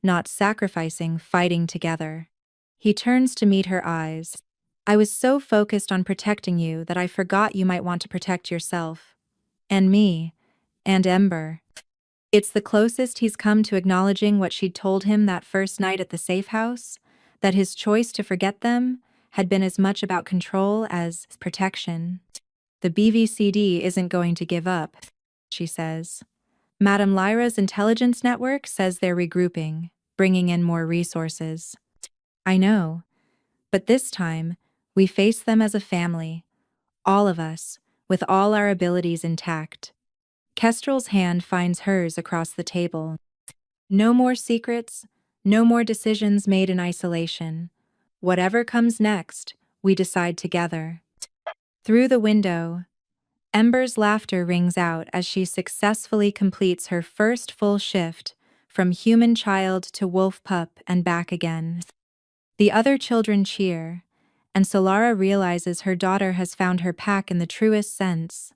not sacrificing, fighting together. He turns to meet her eyes. I was so focused on protecting you that I forgot you might want to protect yourself. And me. And Ember. It's the closest he's come to acknowledging what she'd told him that first night at the safe house, that his choice to forget them had been as much about control as protection. The BVCD isn't going to give up, she says. Madame Lyra's intelligence network says they're regrouping, bringing in more resources. I know, but this time, we face them as a family, all of us, with all our abilities intact. Kestrel's hand finds hers across the table. No more secrets, no more decisions made in isolation. Whatever comes next, we decide together. Through the window, Ember's laughter rings out as she successfully completes her first full shift from human child to wolf pup and back again. The other children cheer, and Solara realizes her daughter has found her pack in the truest sense.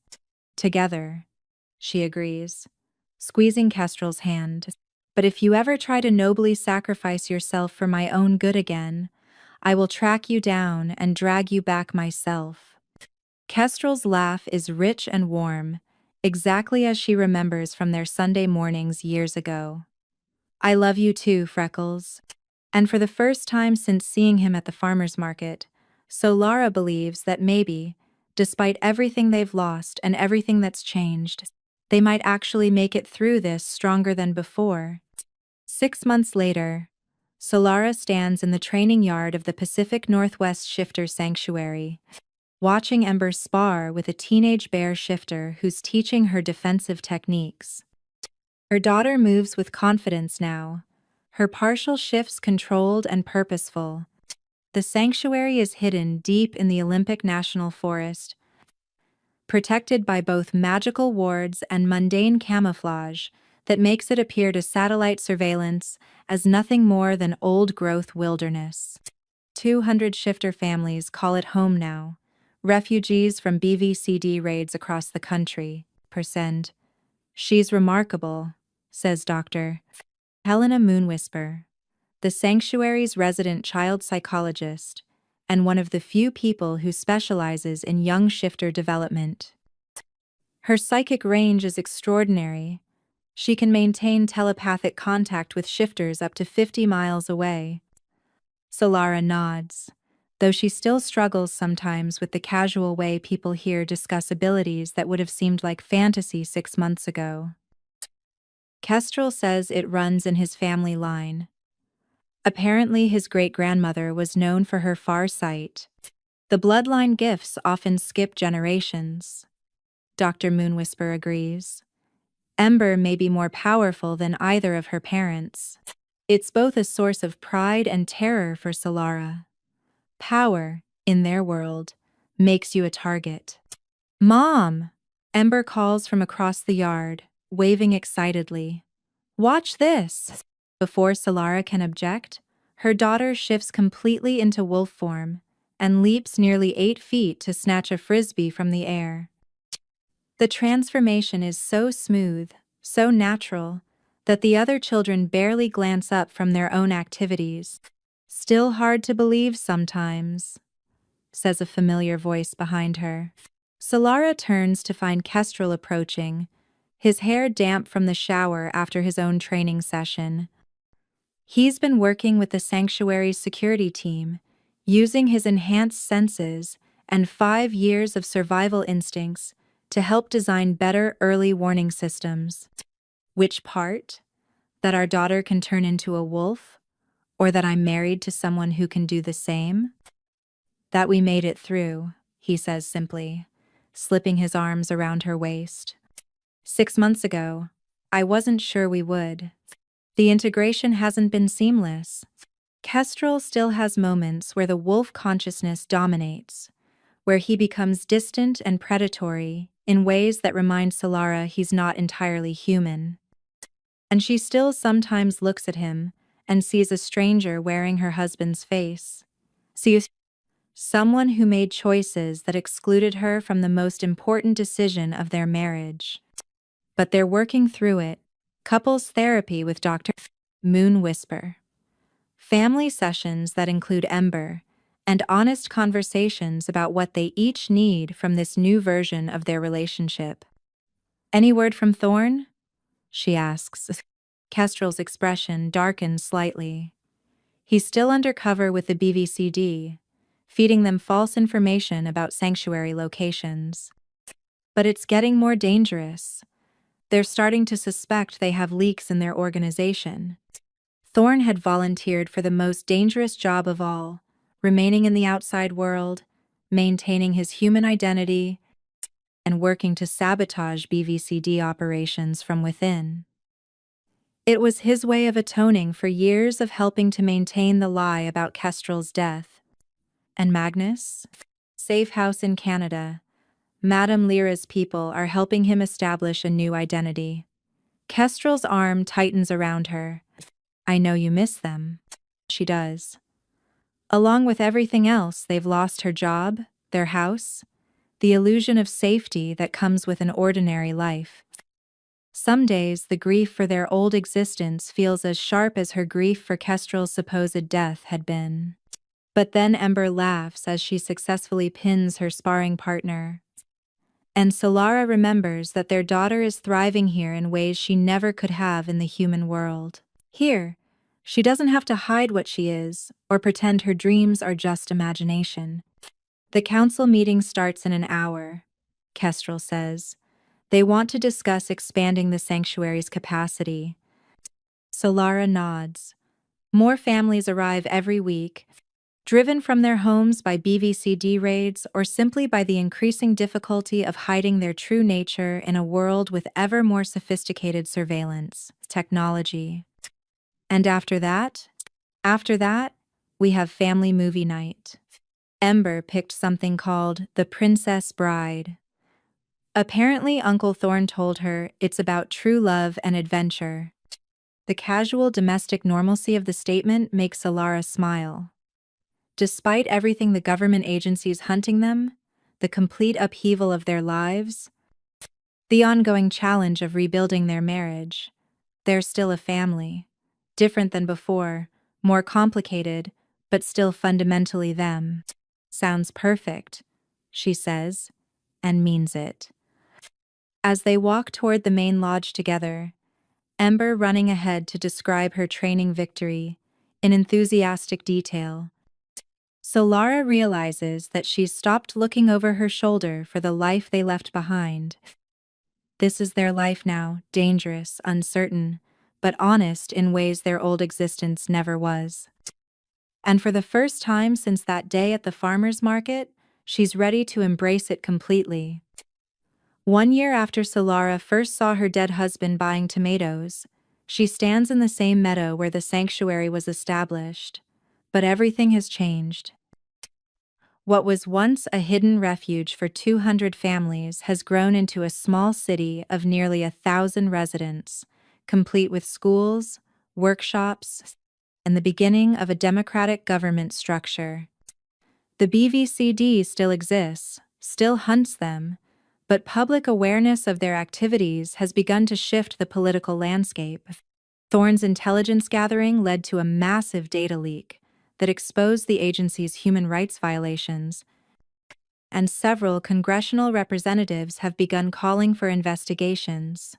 Together, she agrees, squeezing Kestrel's hand. But if you ever try to nobly sacrifice yourself for my own good again, I will track you down and drag you back myself. Kestrel's laugh is rich and warm, exactly as she remembers from their Sunday mornings years ago. I love you too, Freckles. And for the first time since seeing him at the farmer's market, Solara believes that maybe, despite everything they've lost and everything that's changed, they might actually make it through this stronger than before. 6 months later, Solara stands in the training yard of the Pacific Northwest Shifter Sanctuary, watching Ember spar with a teenage bear shifter who's teaching her defensive techniques. Her daughter moves with confidence now, her partial shifts controlled and purposeful. The sanctuary is hidden deep in the Olympic National Forest, protected by both magical wards and mundane camouflage that makes it appear to satellite surveillance as nothing more than old-growth wilderness. 200 shifter families call it home now, refugees from BVCD raids across the country, percent. She's remarkable, says Dr. Helena Moonwhisper, the sanctuary's resident child psychologist, and one of the few people who specializes in young shifter development. Her psychic range is extraordinary. She can maintain telepathic contact with shifters up to 50 miles away. Solara nods, though she still struggles sometimes with the casual way people here discuss abilities that would have seemed like fantasy 6 months ago. Kestrel says it runs in his family line. Apparently, his great-grandmother was known for her far sight. The bloodline gifts often skip generations. Dr. Moonwhisper agrees. Ember may be more powerful than either of her parents. It's both a source of pride and terror for Solara. Power, in their world, makes you a target. "Mom!" Ember calls from across the yard, waving excitedly. "Watch this!" Before Solara can object, her daughter shifts completely into wolf form and leaps nearly 8 feet to snatch a frisbee from the air. The transformation is so smooth, so natural, that the other children barely glance up from their own activities. "Still hard to believe sometimes," says a familiar voice behind her. Solara turns to find Kestrel approaching, his hair damp from the shower after his own training session. He's been working with the sanctuary's security team, using his enhanced senses and 5 years of survival instincts to help design better early warning systems. "Which part? That our daughter can turn into a wolf? Or that I'm married to someone who can do the same?" "That we made it through," he says simply, slipping his arms around her waist. "6 months ago, I wasn't sure we would. The integration hasn't been seamless." Kestrel still has moments where the wolf consciousness dominates, where he becomes distant and predatory in ways that remind Solara he's not entirely human. And she still sometimes looks at him and sees a stranger wearing her husband's face. Sees someone who made choices that excluded her from the most important decision of their marriage. But they're working through it. Couples therapy with Dr. Moonwhisper. Family sessions that include Ember, and honest conversations about what they each need from this new version of their relationship. "Any word from Thorn?" she asks. Kestrel's expression darkens slightly. He's still undercover with the BVCD, feeding them false information about sanctuary locations. But it's getting more dangerous. They're starting to suspect they have leaks in their organization. Thorn had volunteered for the most dangerous job of all, remaining in the outside world, maintaining his human identity, and working to sabotage BVCD operations from within. It was his way of atoning for years of helping to maintain the lie about Kestrel's death. And Magnus? Safe house in Canada. Madame Lyra's people are helping him establish a new identity. Kestrel's arm tightens around her. "I know you miss them." She does. Along with everything else, they've lost her job, their house, the illusion of safety that comes with an ordinary life. Some days, the grief for their old existence feels as sharp as her grief for Kestrel's supposed death had been. But then Ember laughs as she successfully pins her sparring partner. And Solara remembers that their daughter is thriving here in ways she never could have in the human world. Here, she doesn't have to hide what she is, or pretend her dreams are just imagination. The council meeting starts in an hour, Kestrel says. They want to discuss expanding the sanctuary's capacity. Solara nods. More families arrive every week, driven from their homes by BVCD raids or simply by the increasing difficulty of hiding their true nature in a world with ever more sophisticated surveillance technology. And after that, we have family movie night. Ember picked something called The Princess Bride. Apparently, Uncle Thorn told her it's about true love and adventure. The casual domestic normalcy of the statement makes Solara smile. Despite everything the government agencies hunting them, the complete upheaval of their lives, the ongoing challenge of rebuilding their marriage, they're still a family. Different than before, more complicated, but still fundamentally them. Sounds perfect, she says, and means it. As they walk toward the main lodge together, Ember running ahead to describe her training victory in enthusiastic detail. Solara realizes that she's stopped looking over her shoulder for the life they left behind. This is their life now, dangerous, uncertain, but honest in ways their old existence never was. And for the first time since that day at the farmer's market, she's ready to embrace it completely. 1 year after Solara first saw her dead husband buying tomatoes, she stands in the same meadow where the sanctuary was established. But everything has changed. What was once a hidden refuge for 200 families has grown into a small city of nearly 1,000 residents, complete with schools, workshops, and the beginning of a democratic government structure. The BVCD still exists, still hunts them, but public awareness of their activities has begun to shift the political landscape. Thorne's intelligence gathering led to a massive data leak that exposed the agency's human rights violations, and several congressional representatives have begun calling for investigations.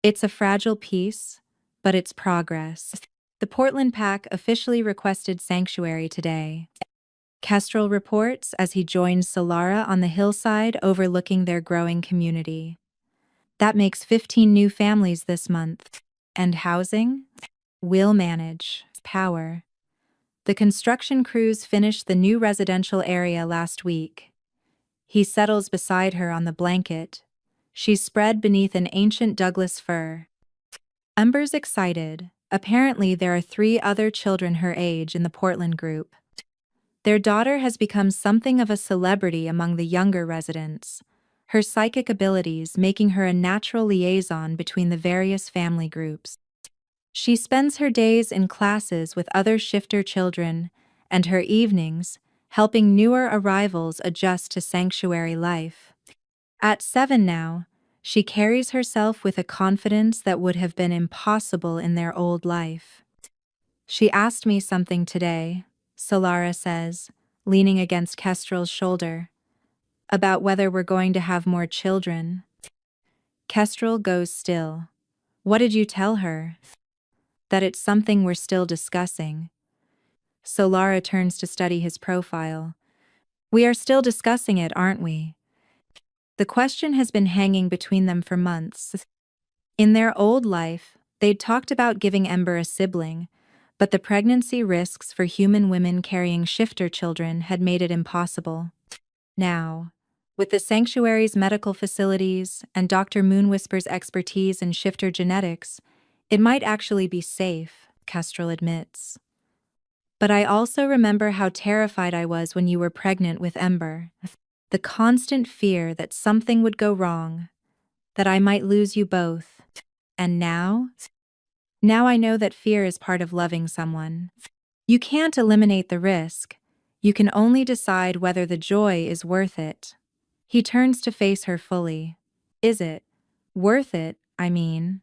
It's a fragile peace, but it's progress. The Portland PAC officially requested sanctuary today. Kestrel reports as he joins Solara on the hillside overlooking their growing community. That makes 15 new families this month. And housing? We'll manage. Power. The construction crews finished the new residential area last week. He settles beside her on the blanket. She's spread beneath an ancient Douglas fir. Ember's excited. Apparently there are 3 other children her age in the Portland group. Their daughter has become something of a celebrity among the younger residents, her psychic abilities making her a natural liaison between the various family groups. She spends her days in classes with other shifter children, and her evenings helping newer arrivals adjust to sanctuary life. At 7 now, she carries herself with a confidence that would have been impossible in their old life. She asked me something today, Solara says, leaning against Kestrel's shoulder, about whether we're going to have more children. Kestrel goes still. What did you tell her? That it's something we're still discussing. Solara turns to study his profile. We are still discussing it, aren't we? The question has been hanging between them for months. In their old life, they'd talked about giving Ember a sibling, but the pregnancy risks for human women carrying shifter children had made it impossible. Now, with the sanctuary's medical facilities and Dr. Moonwhisper's expertise in shifter genetics, it might actually be safe, Kestrel admits. But I also remember how terrified I was when you were pregnant with Ember. The constant fear that something would go wrong, that I might lose you both. And now? Now I know that fear is part of loving someone. You can't eliminate the risk. You can only decide whether the joy is worth it. He turns to face her fully. Is it? Worth it, I mean.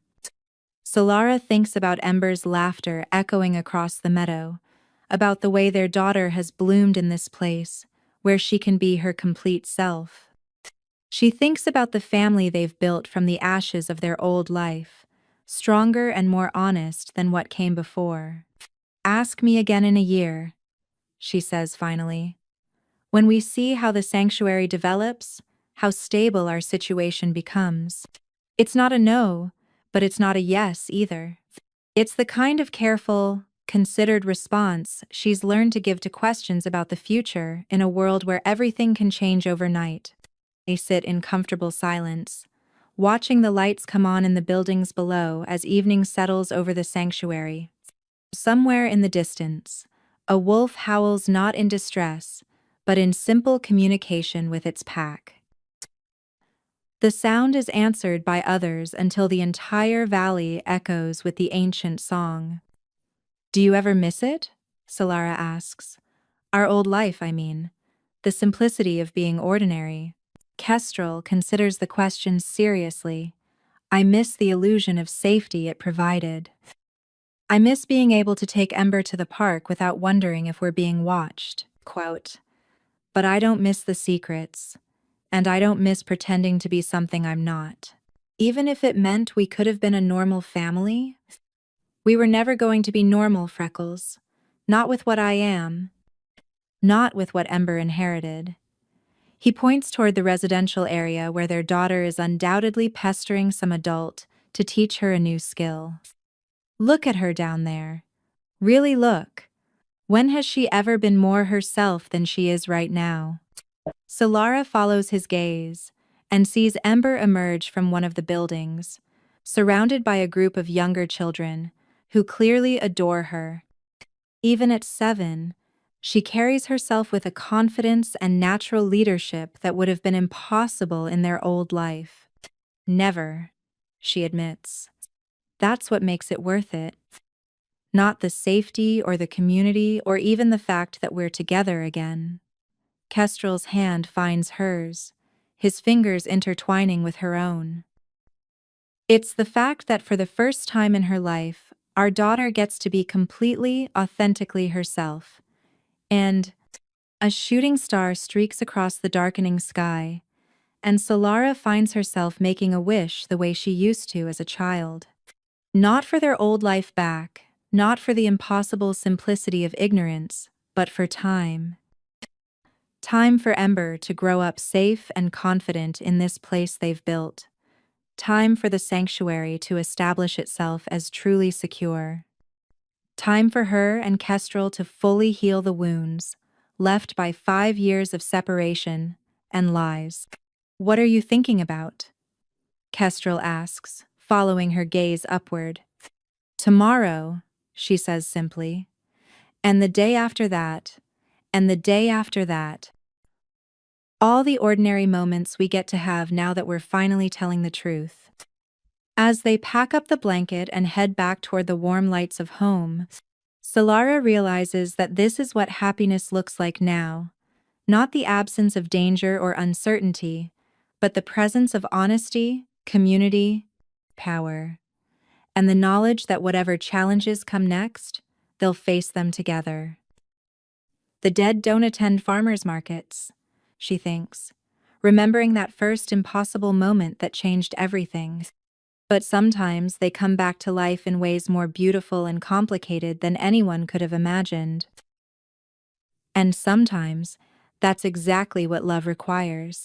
Solara thinks about Ember's laughter echoing across the meadow, about the way their daughter has bloomed in this place, where she can be her complete self. She thinks about the family they've built from the ashes of their old life, stronger and more honest than what came before. Ask me again in a year, she says finally. When we see how the sanctuary develops, how stable our situation becomes. It's not a no, but it's not a yes either. It's the kind of careful, considered response she's learned to give to questions about the future in a world where everything can change overnight. They sit in comfortable silence, watching the lights come on in the buildings below as evening settles over the sanctuary. Somewhere in the distance, a wolf howls not in distress, but in simple communication with its pack. The sound is answered by others until the entire valley echoes with the ancient song. Do you ever miss it? Solara asks. Our old life, I mean. The simplicity of being ordinary. Kestrel considers the question seriously. I miss the illusion of safety it provided. I miss being able to take Ember to the park without wondering if we're being watched. Quote, but I don't miss the secrets. And I don't miss pretending to be something I'm not. Even if it meant we could have been a normal family? We were never going to be normal, Freckles. Not with what I am. Not with what Ember inherited. He points toward the residential area where their daughter is undoubtedly pestering some adult to teach her a new skill. Look at her down there. Really look. When has she ever been more herself than she is right now? Solara follows his gaze and sees Ember emerge from one of the buildings, surrounded by a group of younger children who clearly adore her. Even at 7, she carries herself with a confidence and natural leadership that would have been impossible in their old life. Never, she admits. That's what makes it worth it. Not the safety or the community or even the fact that we're together again. Kestrel's hand finds hers, his fingers intertwining with her own. It's the fact that for the first time in her life, our daughter gets to be completely, authentically herself. And a shooting star streaks across the darkening sky, and Solara finds herself making a wish the way she used to as a child. Not for their old life back, not for the impossible simplicity of ignorance, but for time. Time for Ember to grow up safe and confident in this place they've built. Time for the sanctuary to establish itself as truly secure. Time for her and Kestrel to fully heal the wounds left by 5 years of separation and lies. What are you thinking about? Kestrel asks, following her gaze upward. Tomorrow, she says simply. And the day after that, and the day after that. All the ordinary moments we get to have now that we're finally telling the truth. As they pack up the blanket and head back toward the warm lights of home, Solara realizes that this is what happiness looks like now. Not the absence of danger or uncertainty, but the presence of honesty, community, power, and the knowledge that whatever challenges come next, they'll face them together. The dead don't attend farmers' markets, she thinks, remembering that first impossible moment that changed everything. But sometimes they come back to life in ways more beautiful and complicated than anyone could have imagined. And sometimes, that's exactly what love requires.